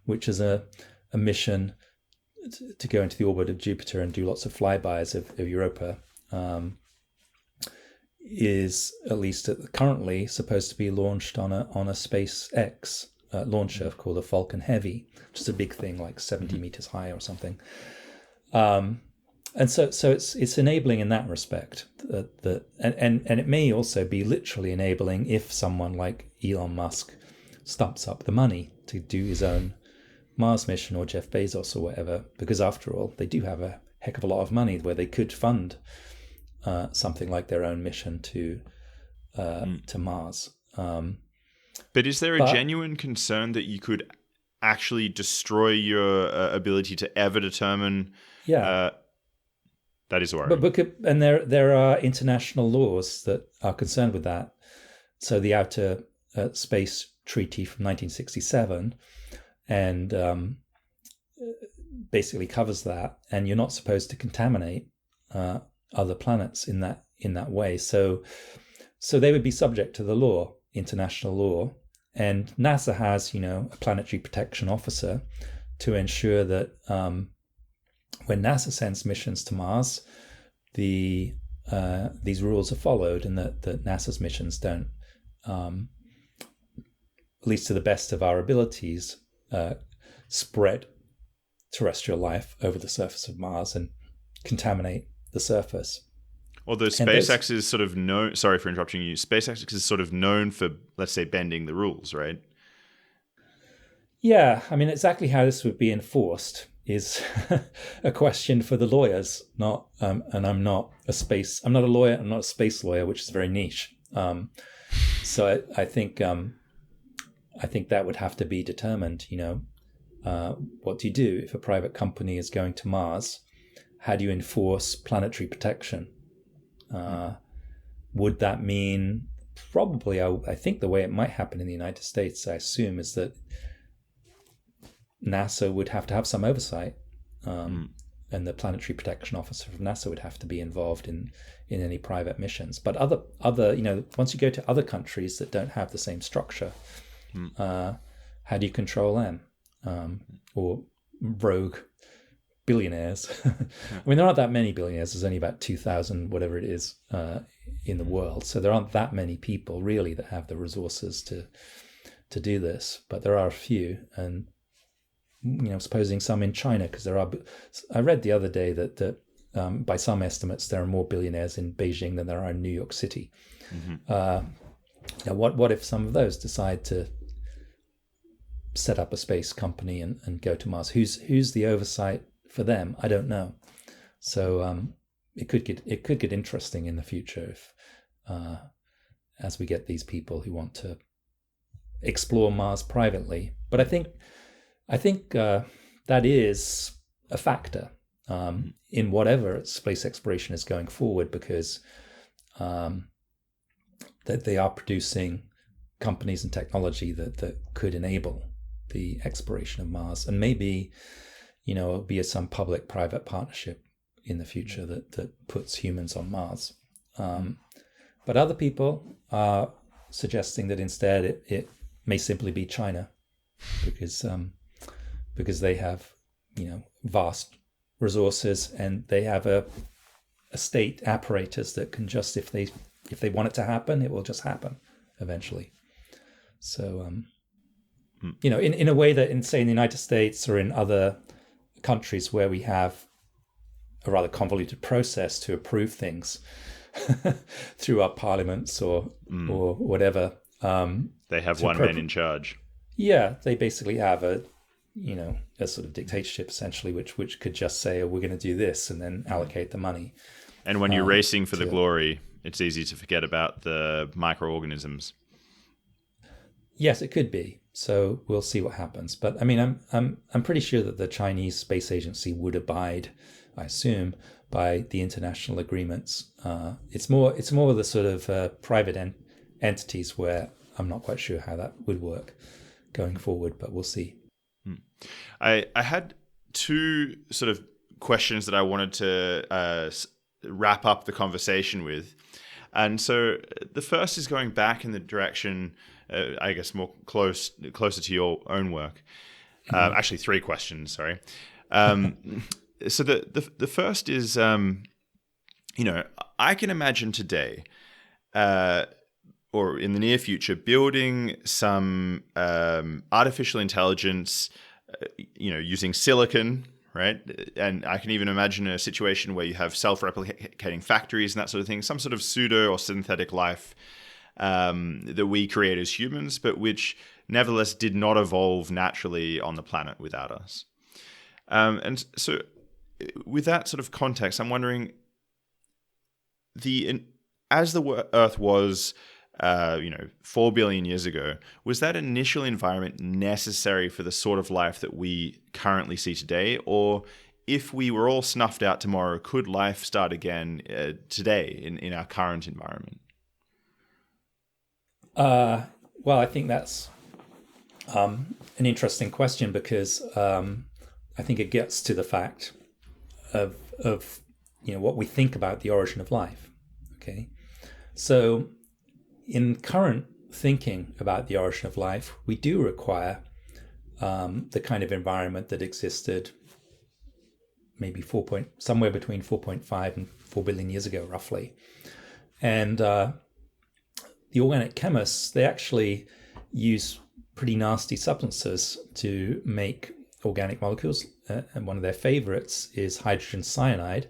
Speaker 3: which is a mission to go into the orbit of Jupiter and do lots of flybys of Europa, is at least currently supposed to be launched on a SpaceX launcher called a Falcon Heavy, which is a big thing, like 70 meters high or something. And so it's enabling in that respect. And it may also be literally enabling if someone like Elon Musk stumps up the money to do his own Mars mission, or Jeff Bezos or whatever, because after all, they do have a heck of a lot of money where they could fund something like their own mission to Mars.
Speaker 2: But is there a genuine concern that you could actually destroy your ability to ever determine?
Speaker 3: Yeah,
Speaker 2: that is worrying.
Speaker 3: And there are international laws that are concerned with that. So the Outer Space Treaty from 1967, and basically covers that. And you're not supposed to contaminate other planets in that way. So they would be subject to the law, international law. And NASA has, a planetary protection officer to ensure that when NASA sends missions to Mars, these rules are followed, and that NASA's missions don't, at least to the best of our abilities, spread terrestrial life over the surface of Mars and contaminate the surface.
Speaker 2: Although SpaceX is sort of known, sorry for interrupting you, SpaceX is sort of known for, let's say, bending the rules, right?
Speaker 3: Yeah, I mean, exactly how this would be enforced is a question for the lawyers, not, and I'm not a lawyer, I'm not a space lawyer, which is very niche. So I think that would have to be determined, what do you do if a private company is going to Mars? How do you enforce planetary protection? Would that mean, probably, I think the way it might happen in the United States, I assume, is that NASA would have to have some oversight, and the planetary protection officer from NASA would have to be involved in any private missions. But other, once you go to other countries that don't have the same structure, how do you control them? Or rogue billionaires. I mean, there aren't that many billionaires. There's only about 2,000, whatever it is, in the world. So there aren't that many people really that have the resources to do this. But there are a few, and supposing some in China, because there are. I read the other day that by some estimates there are more billionaires in Beijing than there are in New York City. What if some of those decide to set up a space company and go to Mars? Who's the oversight for them? I don't know. So it could get interesting in the future if as we get these people who want to explore Mars privately. But I think that is a factor in whatever space exploration is going forward, because that they are producing companies and technology that could enable the exploration of Mars, and maybe it'll be some public-private partnership in the future that puts humans on Mars. But other people are suggesting that instead it may simply be China, because they have vast resources, and they have a state apparatus that can just, if they want it to happen, it will just happen eventually. So In a way that in, say, in the United States or in other countries where we have a rather convoluted process to approve things through our parliaments or whatever.
Speaker 2: They have one man in charge.
Speaker 3: Yeah, they basically have a sort of dictatorship essentially, which could just say, oh, we're going to do this and then allocate the money.
Speaker 2: And when you're racing for the glory, it's easy to forget about the microorganisms.
Speaker 3: Yes, it could be. So we'll see what happens. But I mean, I'm pretty sure that the Chinese Space Agency would abide, I assume, by the international agreements. It's more the sort of private entities where I'm not quite sure how that would work going forward, but we'll see.
Speaker 2: I had two sort of questions that I wanted to wrap up the conversation with. And so the first is going back in the direction, I guess, more closer to your own work. Actually, three questions, sorry. So the first is, I can imagine today, or in the near future, building some artificial intelligence, using silicon, right? And I can even imagine a situation where you have self-replicating factories and that sort of thing, some sort of pseudo or synthetic life that we create as humans, but which nevertheless did not evolve naturally on the planet without us. And so with that sort of context, I'm wondering, as the Earth was 4 billion years ago, was that initial environment necessary for the sort of life that we currently see today? Or if we were all snuffed out tomorrow, could life start again today in our current environment?
Speaker 3: Well, I think that's an interesting question because I think it gets to the fact of what we think about the origin of life. Okay, so in current thinking about the origin of life, we do require the kind of environment that existed maybe somewhere between 4.5 and 4 billion years ago, roughly. And the organic chemists, they actually use pretty nasty substances to make organic molecules. And one of their favorites is hydrogen cyanide.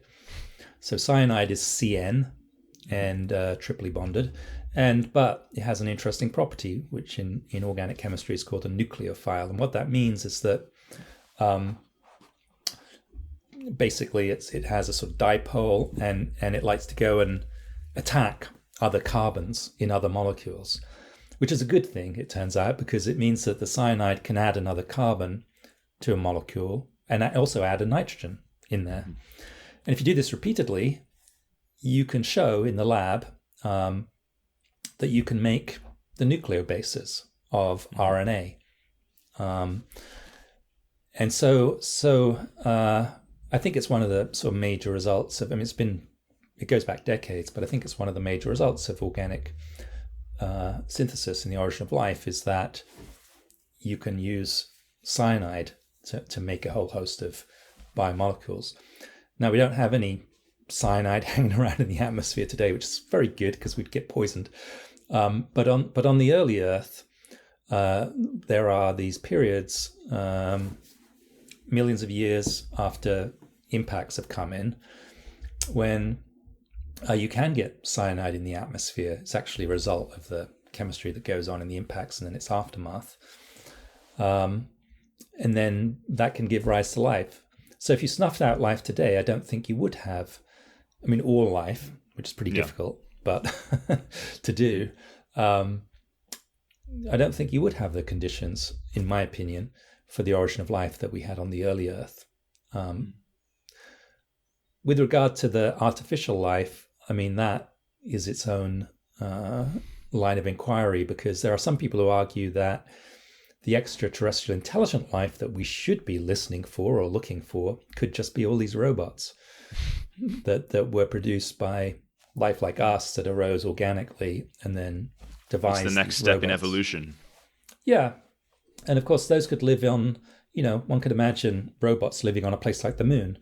Speaker 3: So cyanide is CN and triply bonded. But it has an interesting property, which in organic chemistry is called a nucleophile. And what that means is that basically it has a sort of dipole and it likes to go and attack other carbons in other molecules, which is a good thing, it turns out, because it means that the cyanide can add another carbon to a molecule and also add a nitrogen in there. And if you do this repeatedly, you can show in the lab that you can make the nucleobases of RNA. And so I think it's one of the sort of major results of, it goes back decades, but I think it's one of the major results of organic synthesis in the origin of life is that you can use cyanide to make a whole host of biomolecules. Now, we don't have any cyanide hanging around in the atmosphere today, which is very good because we'd get poisoned. But on the early Earth, there are these periods, millions of years after impacts have come in, when you can get cyanide in the atmosphere. It's actually a result of the chemistry that goes on in the impacts and then its aftermath. And then that can give rise to life. So if you snuffed out life today, I don't think you would have, all life, which is pretty difficult, but to do, I don't think you would have the conditions, in my opinion, for the origin of life that we had on the early Earth. With regard to the artificial life, that is its own line of inquiry, because there are some people who argue that the extraterrestrial intelligent life that we should be listening for or looking for could just be all these robots that were produced by life like us that arose organically and then devised.
Speaker 2: It's the next step in evolution.
Speaker 3: Yeah. And of course, those could live on, one could imagine robots living on a place like the moon,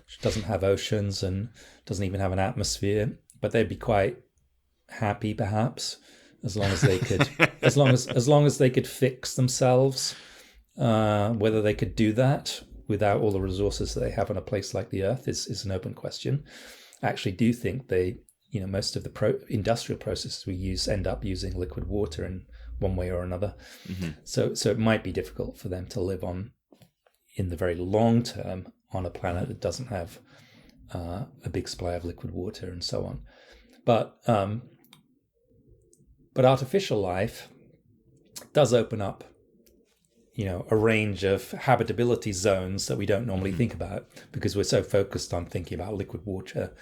Speaker 3: which doesn't have oceans and doesn't even have an atmosphere, but they'd be quite happy, perhaps. as long as they could, as long as they could fix themselves. Whether they could do that without all the resources that they have on a place like the Earth is an open question. I actually do think most of the industrial processes we use end up using liquid water in one way or another.
Speaker 2: Mm-hmm.
Speaker 3: So it might be difficult for them to live on, in the very long term, on a planet that doesn't have a big supply of liquid water and so on. But artificial life does open up, a range of habitability zones that we don't normally think about, because we're so focused on thinking about liquid water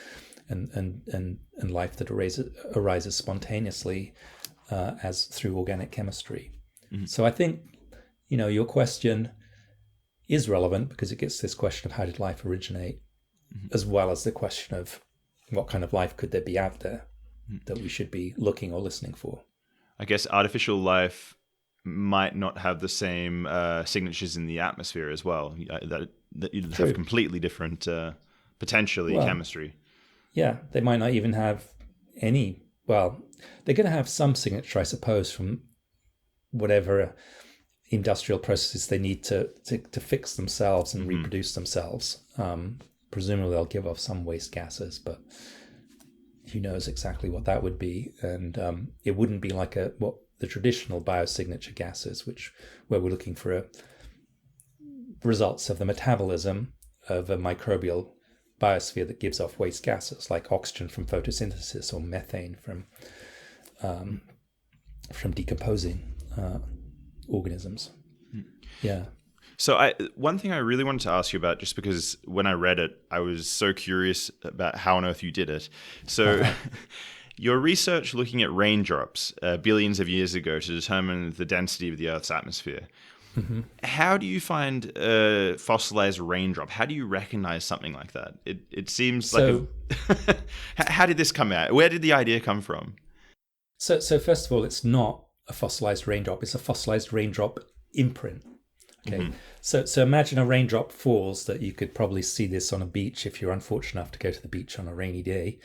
Speaker 3: and life that arises spontaneously as through organic chemistry. Mm-hmm. So I think, your question is relevant because it gets this question of how did life originate, mm-hmm. as well as the question of what kind of life could there be out there that we should be looking or listening for.
Speaker 2: I guess artificial life might not have the same signatures in the atmosphere as well. That have completely different, potentially, chemistry.
Speaker 3: Yeah, they might not even have any. Well, they're going to have some signature, I suppose, from whatever industrial processes they need to fix themselves and mm-hmm. reproduce themselves. Presumably, they'll give off some waste gases, but who knows exactly what that would be? And it wouldn't be like what the traditional biosignature gases, where we're looking for results of the metabolism of a microbial biosphere that gives off waste gases like oxygen from photosynthesis or methane from decomposing organisms. Yeah.
Speaker 2: So one thing I really wanted to ask you about, just because when I read it, I was so curious about how on earth you did it. So your research looking at raindrops billions of years ago to determine the density of the Earth's atmosphere. Mm-hmm. How do you find a fossilized raindrop? How do you recognize something like that? It seems like how did this come out? Where did the idea come from?
Speaker 3: So first of all, it's not a fossilized raindrop. It's a fossilized raindrop imprint. Okay. Mm-hmm. So imagine a raindrop falls, that you could probably see this on a beach if you're unfortunate enough to go to the beach on a rainy day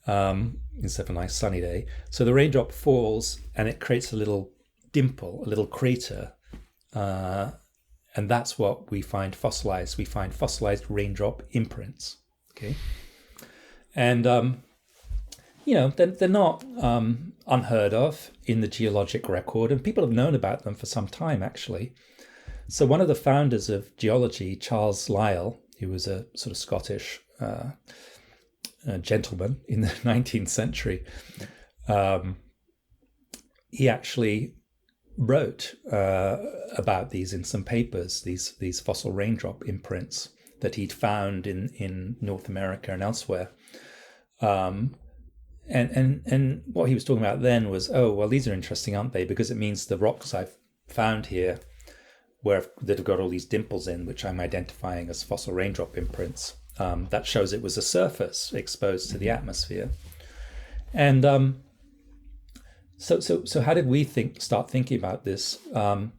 Speaker 3: instead of a nice sunny day. So the raindrop falls and it creates a little dimple, a little crater. And that's what we find fossilized. We find fossilized raindrop imprints. Okay. And, they're not unheard of in the geologic record, and people have known about them for some time, actually. So one of the founders of geology, Charles Lyell, who was a sort of Scottish gentleman in the 19th century, he actually wrote about these in some papers, these fossil raindrop imprints that he'd found in North America and elsewhere. And what he was talking about then was, these are interesting, aren't they? Because it means the rocks I've found here that have got all these dimples in, which I'm identifying as fossil raindrop imprints, that shows it was a surface exposed to the atmosphere. And So how did we start thinking about this? The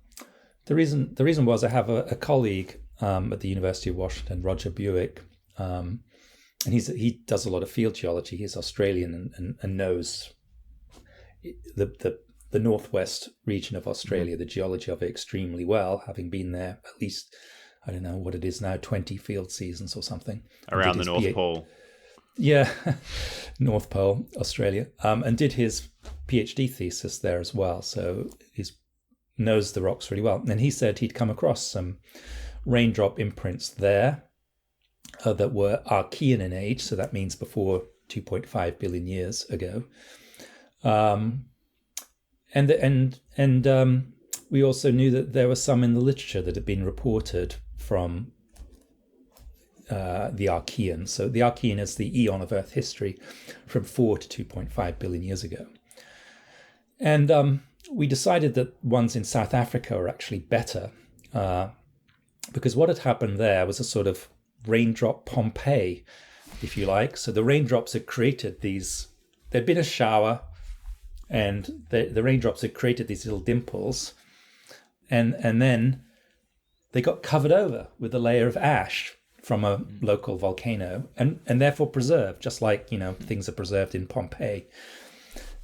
Speaker 3: reason was I have a colleague at the University of Washington, Roger Buick, and he does a lot of field geology. He's Australian and knows the northwest region of Australia, the geology of it extremely well, having been there at least, I don't know what it is now, 20 field seasons or something.
Speaker 2: Around the North Pole.
Speaker 3: Yeah, North Pole, Australia, and did his PhD thesis there as well. So he knows the rocks really well. And he said he'd come across some raindrop imprints there that were Archean in age. So that means before 2.5 billion years ago. And we also knew that there were some in the literature that had been reported from the Archean. So the Archean is the eon of Earth history from 4 to 2.5 billion years ago. And we decided that ones in South Africa are actually better because what had happened there was a sort of raindrop Pompeii, if you like. So the raindrops had created there'd been a shower and the raindrops had created these little dimples and then they got covered over with a layer of ash from a local volcano and therefore preserved, just like, things are preserved in Pompeii.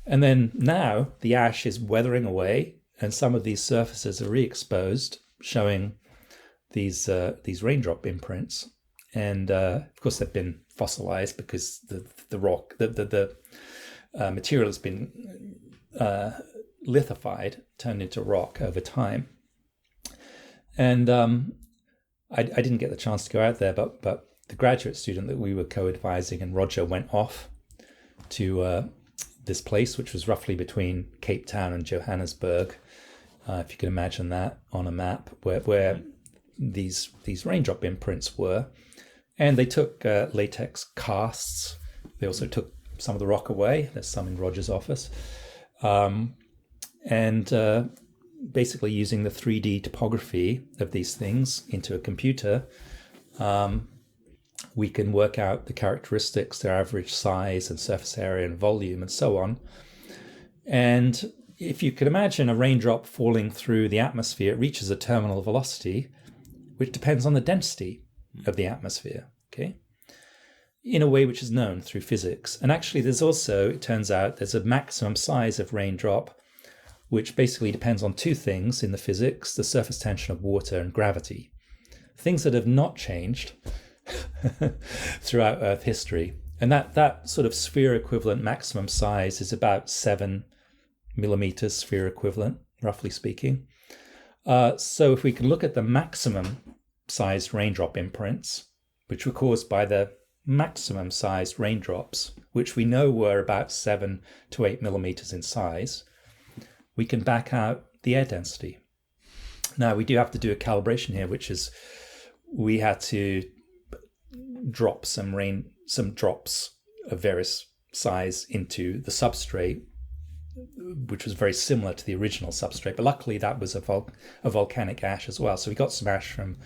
Speaker 3: And then now the ash is weathering away, and some of these surfaces are re-exposed, showing these raindrop imprints. And of course, they've been fossilized because the rock, the material has been lithified, turned into rock over time. And I didn't get the chance to go out there, but the graduate student that we were co-advising and Roger went off to this place, which was roughly between Cape Town and Johannesburg, if you can imagine that on a map, where these raindrop imprints were. And they took latex casts. They also took some of the rock away. There's some in Roger's office. And basically using the 3D topography of these things into a computer, we can work out the characteristics, their average size and surface area and volume and so on. And if you could imagine a raindrop falling through the atmosphere, it reaches a terminal velocity, which depends on the density of the atmosphere, okay? In a way which is known through physics. And actually there's also, it turns out, there's a maximum size of raindrop, which basically depends on two things in the physics: the surface tension of water and gravity. Things that have not changed throughout Earth history. And that sort of sphere equivalent maximum size is about 7 millimeters sphere equivalent, roughly speaking. So if we can look at the maximum sized raindrop imprints, which were caused by the maximum sized raindrops, which we know were about 7 to 8 millimeters in size, we can back out the air density. Now, we do have to do a calibration here, which is we had to drop some drops of various size into the substrate, which was very similar to the original substrate. But luckily, that was a volcanic ash as well. So we got some ash from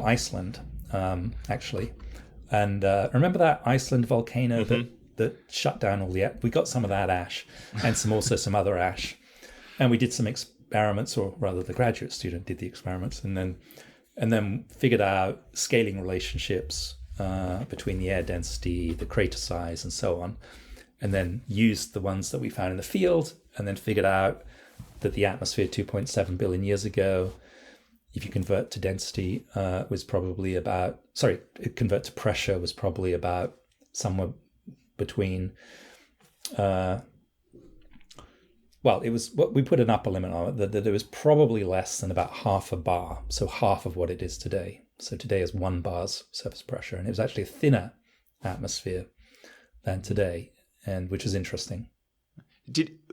Speaker 3: Iceland, actually. And remember that Iceland volcano that shut down all the... We got some of that ash and also some other ash. And we did some experiments, or rather the graduate student did the experiments, and then figured out scaling relationships between the air density, the crater size, and so on. And then used the ones that we found in the field, and then figured out that the atmosphere 2.7 billion years ago, if you convert to density, was probably about... convert to pressure was probably about somewhere between... it was what we put an upper limit on it, that it was probably less than about half a bar, so half of what it is today. So today is 1 bar's surface pressure, and it was actually a thinner atmosphere than today, and which is interesting.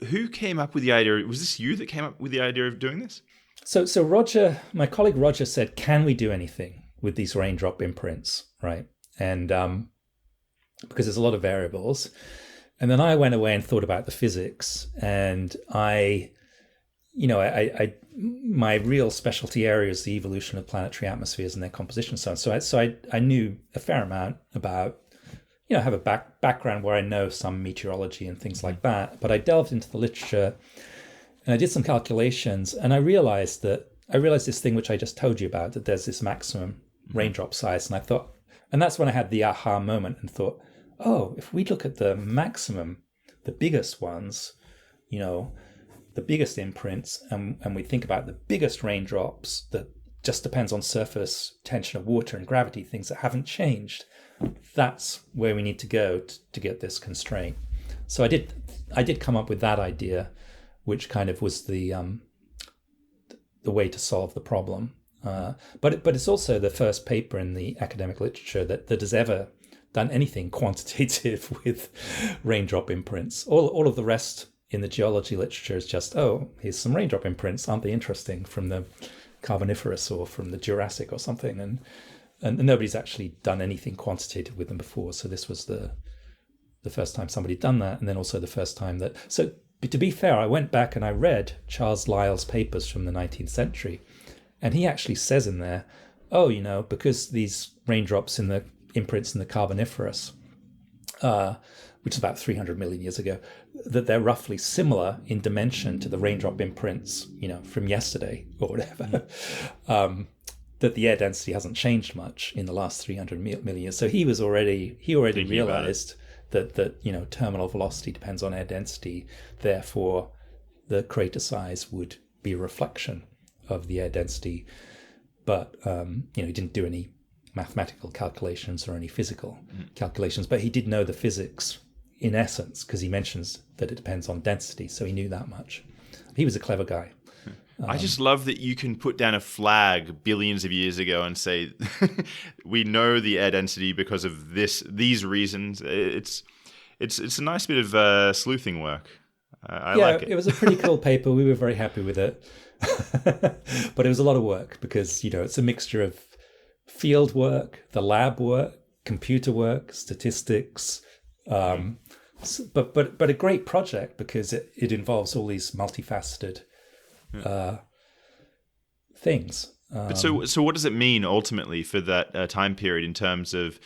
Speaker 2: Who came up with the idea? Was this you that came up with the idea of doing this?
Speaker 3: So Roger, my colleague Roger, said, can we do anything with these raindrop imprints, right? And because there's a lot of variables. And then I went away and thought about the physics, and my real specialty area is the evolution of planetary atmospheres and their composition and so on. So I knew a fair amount about, I have a background where I know some meteorology and things like that. But I delved into the literature and I did some calculations, and I realized this thing which I just told you about, that there's this maximum raindrop size. And and that's when I had the aha moment and thought, oh, if we look at the maximum, the biggest ones, the biggest imprints, and we think about the biggest raindrops that just depends on surface tension of water and gravity, things that haven't changed, that's where we need to go to get this constraint. So I did come up with that idea, which kind of was the way to solve the problem. But it's also the first paper in the academic literature that has ever done anything quantitative with raindrop imprints. All of the rest in the geology literature is just, oh, here's some raindrop imprints, aren't they interesting, from the Carboniferous or from the Jurassic or something, and nobody's actually done anything quantitative with them before. So this was the first time somebody'd done that, and then also the first time that... So to be fair, I went back and I read Charles Lyell's papers from the 19th century, and he actually says in there, oh, because these raindrops in the imprints in the Carboniferous, which is about 300 million years ago, that they're roughly similar in dimension to the raindrop imprints, from yesterday or whatever, that the air density hasn't changed much in the last 300 million years. So he already realized that terminal velocity depends on air density, therefore the crater size would be a reflection of the air density. But he didn't do any mathematical calculations or any physical calculations, but he did know the physics in essence, because he mentions that it depends on density, so he knew that much. He was a clever guy.
Speaker 2: I just love that you can put down a flag billions of years ago and say, we know the air density because of these reasons. It's a nice bit of sleuthing work. I like it.
Speaker 3: It was a pretty cool paper. We were very happy with it. But it was a lot of work because, it's a mixture of field work, the lab work, computer work, statistics, but a great project because it involves all these multifaceted things.
Speaker 2: But so what does it mean ultimately for that time period in terms of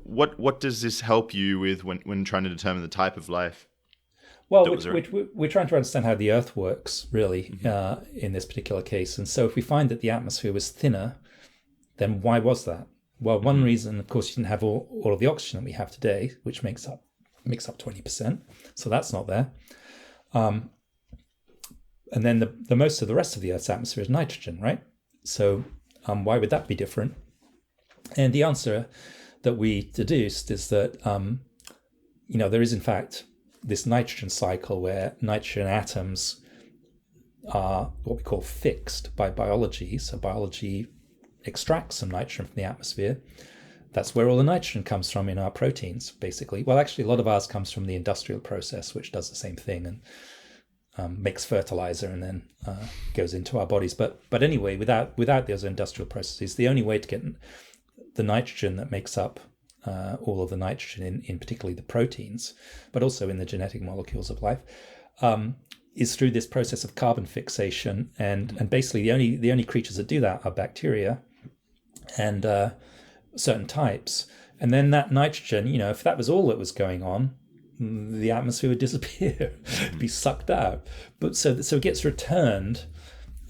Speaker 2: what does this help you with when trying to determine the type of life?
Speaker 3: Well, we're trying to understand how the Earth works, really, in this particular case. And so if we find that the atmosphere was thinner, then why was that? Well, one reason, of course, you didn't have all of the oxygen that we have today, which makes up 20%. So that's not there. And then the most of the rest of the Earth's atmosphere is nitrogen, right? So why would that be different? And the answer that we deduced is that, there is, in fact, this nitrogen cycle where nitrogen atoms are what we call fixed by biology. So biology extracts some nitrogen from the atmosphere. That's where all the nitrogen comes from in our proteins, basically. Well, actually, a lot of ours comes from the industrial process, which does the same thing and makes fertilizer and then goes into our bodies. But anyway, without those industrial processes, the only way to get the nitrogen that makes up all of the nitrogen in particularly the proteins, but also in the genetic molecules of life, is through this process of carbon fixation. And basically the only creatures that do that are bacteria and certain types. And then that nitrogen, if that was all that was going on, the atmosphere would disappear, be sucked out. But so it gets returned.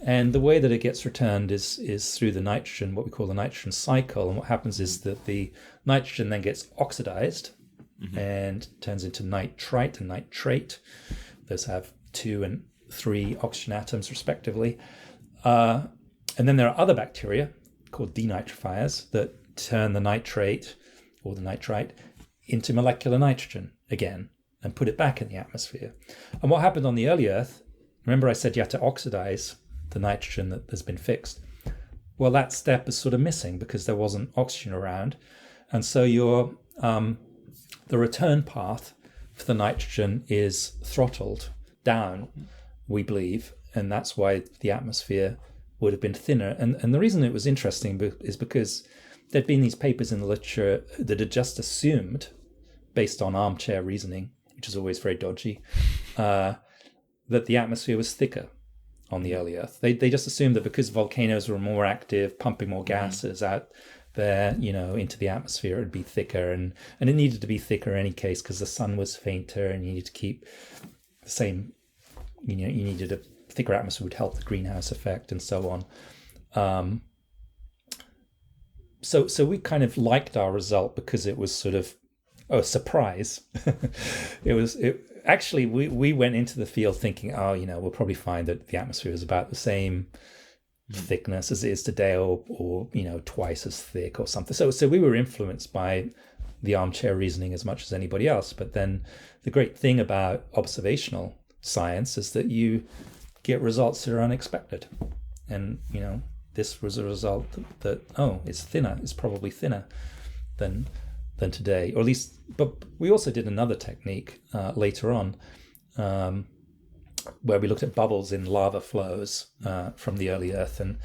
Speaker 3: And the way that it gets returned is through the nitrogen, what we call the nitrogen cycle. And what happens is that the nitrogen then gets oxidized and turns into nitrite and nitrate. Those have 2 and 3 oxygen atoms respectively. And then there are other bacteria called denitrifiers that turn the nitrate or the nitrite into molecular nitrogen again and put it back in the atmosphere. And what happened on the early Earth, remember I said you had to oxidize the nitrogen that has been fixed. Well, that step is sort of missing because there wasn't oxygen around. And so the return path for the nitrogen is throttled down, we believe, and that's why the atmosphere would have been thinner. And the reason it was interesting is because there'd been these papers in the literature that had just assumed, based on armchair reasoning, which is always very dodgy, that the atmosphere was thicker on the early Earth. They just assumed that because volcanoes were more active, pumping more gases out there, into the atmosphere, it'd be thicker. And it needed to be thicker in any case because the sun was fainter and you needed to keep the same, you needed a thicker atmosphere would help the greenhouse effect and so on. So we kind of liked our result because it was sort of a surprise. Actually, we went into the field thinking, we'll probably find that the atmosphere is about the same thickness as it is today, or twice as thick or something. So we were influenced by the armchair reasoning as much as anybody else. But then the great thing about observational science is that you get results that are unexpected. And, this was a result that it's thinner. It's probably thinner than today, or at least. But we also did another technique later on, where we looked at bubbles in lava flows from the early Earth, and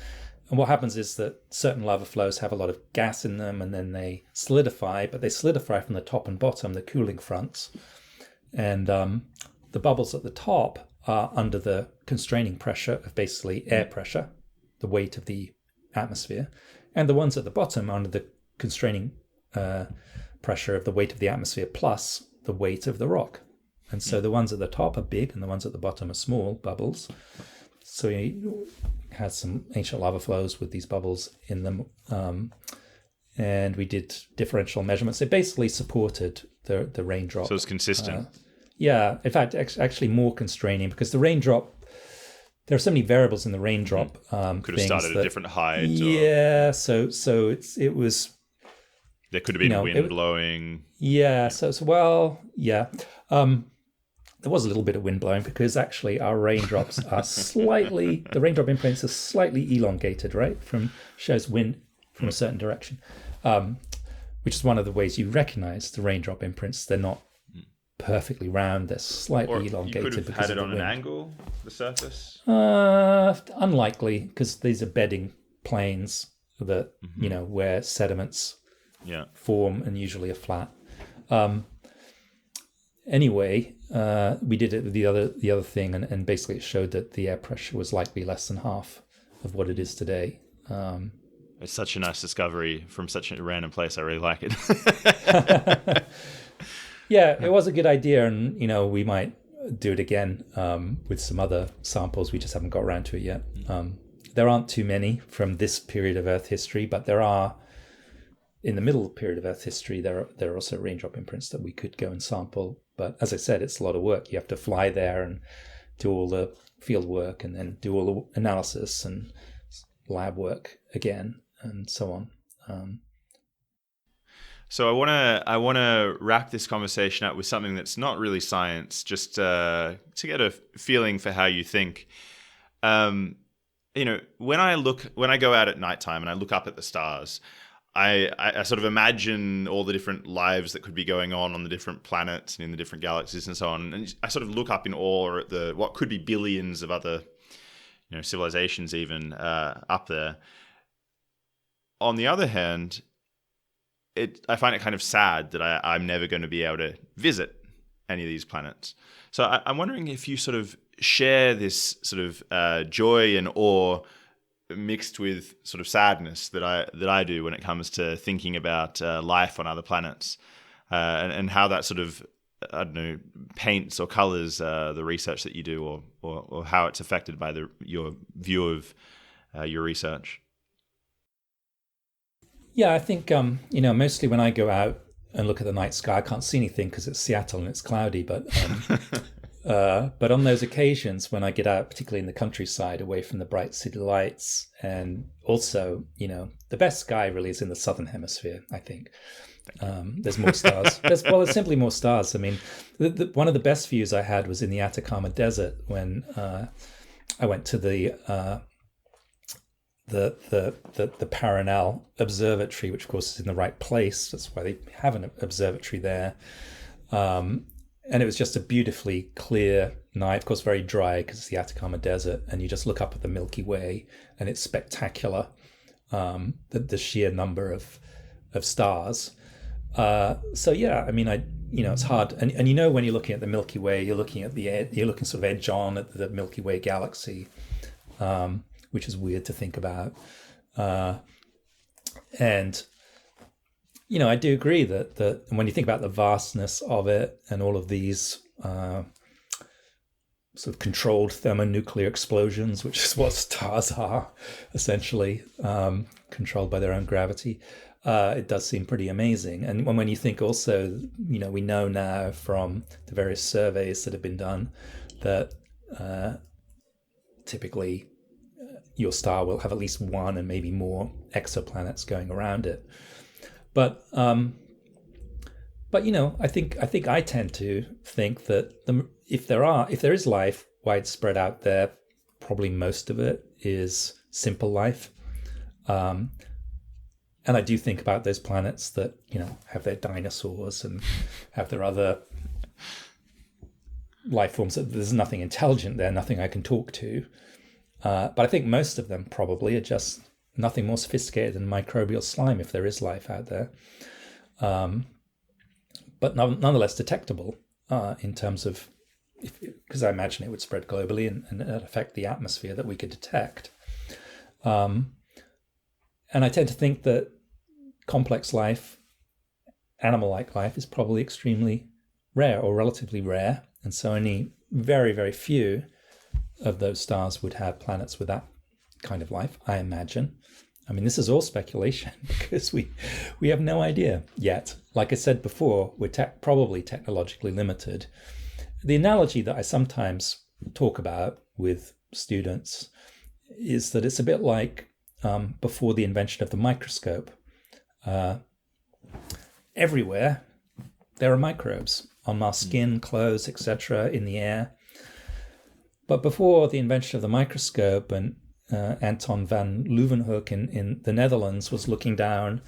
Speaker 3: what happens is that certain lava flows have a lot of gas in them, and then they solidify. But they solidify from the top and bottom, the cooling fronts, and the bubbles at the top are under the constraining pressure of basically air pressure, the weight of the atmosphere, and the ones at the bottom are under the constraining pressure of the weight of the atmosphere plus the weight of the rock. And so the ones at the top are big and the ones at the bottom are small bubbles. So you had some ancient lava flows with these bubbles in them. and we did differential measurements. They basically supported the raindrop.
Speaker 2: So it's consistent.
Speaker 3: Yeah, in fact, actually more constraining, because the raindrop, there are so many variables in the raindrop.
Speaker 2: Could have started at a different height.
Speaker 3: Yeah, so it was.
Speaker 2: There could have been wind blowing.
Speaker 3: Yeah, yeah. There was a little bit of wind blowing, because actually our raindrops are the raindrop imprints are slightly elongated, right? Shows wind from a certain direction, which is one of the ways you recognize the raindrop imprints. They're not perfectly round; they're slightly elongated.
Speaker 2: You could have had it on an angle, the surface.
Speaker 3: Unlikely, because these are bedding planes that where sediments form and usually are flat. Anyway, we did it with the other thing, and basically it showed that the air pressure was likely less than half of what it is today.
Speaker 2: It's such a nice discovery from such a random place. I really like it.
Speaker 3: Yeah, it was a good idea, and we might do it again with some other samples. We just haven't got around to it yet. There aren't too many from this period of Earth history, but there are. In the middle period of Earth history, there are also raindrop imprints that we could go and sample. But as I said, it's a lot of work. You have to fly there and do all the field work, and then do all the analysis and lab work again, and so on.
Speaker 2: So I wanna wrap this conversation up with something that's not really science, just to get a feeling for how you think. When I go out at nighttime and I look up at the stars, I sort of imagine all the different lives that could be going on the different planets and in the different galaxies and so on. And I sort of look up in awe at what could be billions of other, civilizations even up there. On the other hand, I find it kind of sad that I'm never going to be able to visit any of these planets. So I'm wondering if you sort of share this sort of joy and awe mixed with sort of sadness that I do when it comes to thinking about life on other planets, and how that sort of, I don't know, paints or colors the research that you do, or how it's affected by your view of your research.
Speaker 3: Yeah, I think mostly when I go out and look at the night sky, I can't see anything because it's Seattle and it's cloudy, but but on those occasions when I get out, particularly in the countryside, away from the bright city lights, and also, the best sky really is in the southern hemisphere, I think. There's more stars. There's simply more stars. I mean, one of the best views I had was in the Atacama Desert when I went to the Paranal Observatory, which of course is in the right place. That's why they have an observatory there. And it was just a beautifully clear night, of course, very dry because it's the Atacama Desert, and you just look up at the Milky Way, and it's spectacular, the sheer number of stars. So yeah, I mean, it's hard, and when you're looking at the Milky Way, you're looking sort of edge on at the Milky Way galaxy, which is weird to think about, and. I do agree that when you think about the vastness of it and all of these sort of controlled thermonuclear explosions, which is what stars are, essentially, controlled by their own gravity, it does seem pretty amazing. And when you think also, we know now from the various surveys that have been done that typically your star will have at least one and maybe more exoplanets going around it. But I think I tend to think that if there is life widespread out there, probably most of it is simple life, and I do think about those planets that have their dinosaurs and have their other life forms. There's nothing intelligent there, nothing I can talk to, but I think most of them probably are just nothing more sophisticated than microbial slime, if there is life out there, but nonetheless detectable in terms of, because I imagine it would spread globally and affect the atmosphere that we could detect. And I tend to think that complex life, animal-like life, is probably extremely rare or relatively rare, and so only very, very few of those stars would have planets with that kind of life, I imagine. I mean, this is all speculation because we have no idea yet. Like I said before, we're probably technologically limited. The analogy that I sometimes talk about with students is that it's a bit like before the invention of the microscope. Everywhere there are microbes on our skin, clothes, etc., in the air. But before the invention of the microscope, and Anton van Leeuwenhoek in the Netherlands was looking down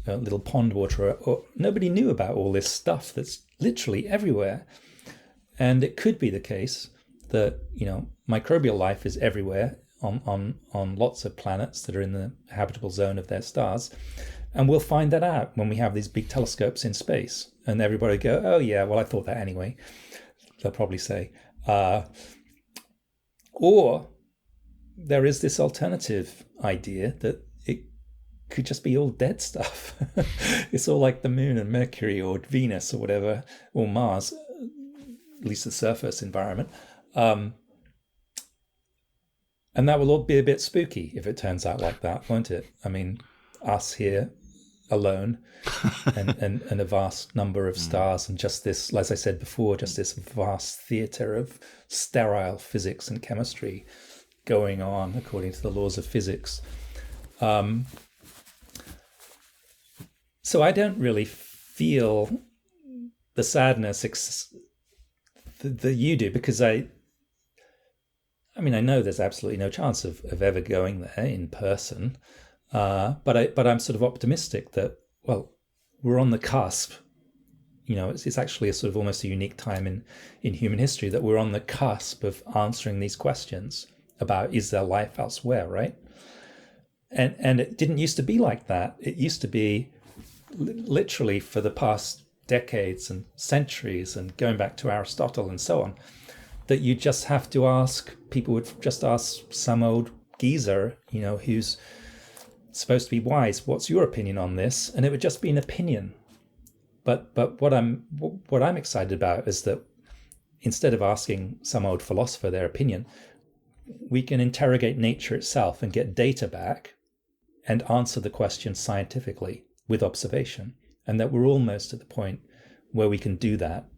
Speaker 3: a little pond water, nobody knew about all this stuff that's literally everywhere. And it could be the case that, microbial life is everywhere on lots of planets that are in the habitable zone of their stars. And we'll find that out when we have these big telescopes in space. And everybody go, oh yeah, well, I thought that anyway. They'll probably say. Or there is this alternative idea that it could just be all dead stuff. It's all like the moon and Mercury or Venus or whatever, or Mars, at least the surface environment. And that will all be a bit spooky if it turns out like that, won't it? I mean, us here alone and a vast number of stars, and just this, as I said before, just this vast theater of sterile physics and chemistry going on according to the laws of physics. So I don't really feel the sadness that you do, because I know there's absolutely no chance of ever going there in person, but I'm sort of optimistic that, well, we're on the cusp. It's actually a sort of almost a unique time in human history that we're on the cusp of answering these questions about, is there life elsewhere, right? And it didn't used to be like that. It used to be literally for the past decades and centuries, and going back to Aristotle and so on, that you just have to ask, people would just ask some old geezer, who's supposed to be wise, what's your opinion on this? And it would just be an opinion. But what I'm excited about is that instead of asking some old philosopher their opinion, we can interrogate nature itself and get data back and answer the question scientifically with observation. And that we're almost at the point where we can do that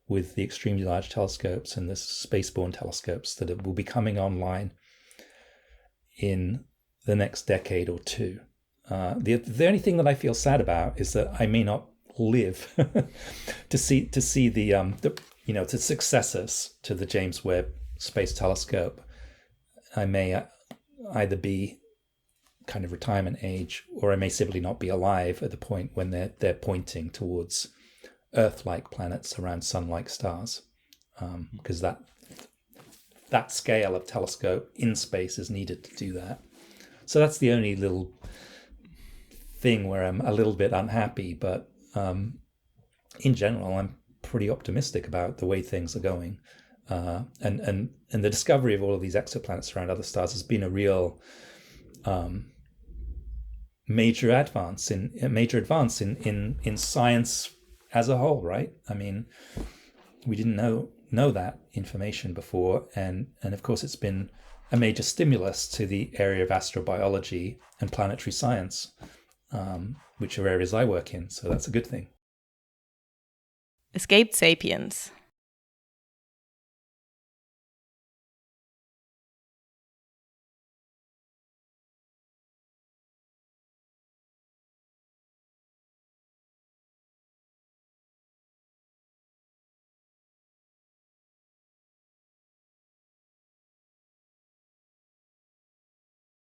Speaker 3: with the extremely large telescopes and the spaceborne telescopes that will be coming online in the next decade or two. The only thing that I feel sad about is that I may not live to see the successors to the James Webb Space Telescope. I may either be kind of retirement age, or I may simply not be alive at the point when they're pointing towards Earth-like planets around Sun-like stars, because that scale of telescope in space is needed to do that. So that's the only little thing where I'm a little bit unhappy, but in general, I'm pretty optimistic about the way things are going. And the discovery of all of these exoplanets around other stars has been a real major advance in science as a whole, right? I mean, we didn't know that information before, and of course it's been a major stimulus to the area of astrobiology and planetary science, which are areas I work in, so that's a good thing.
Speaker 1: Escaped Sapiens.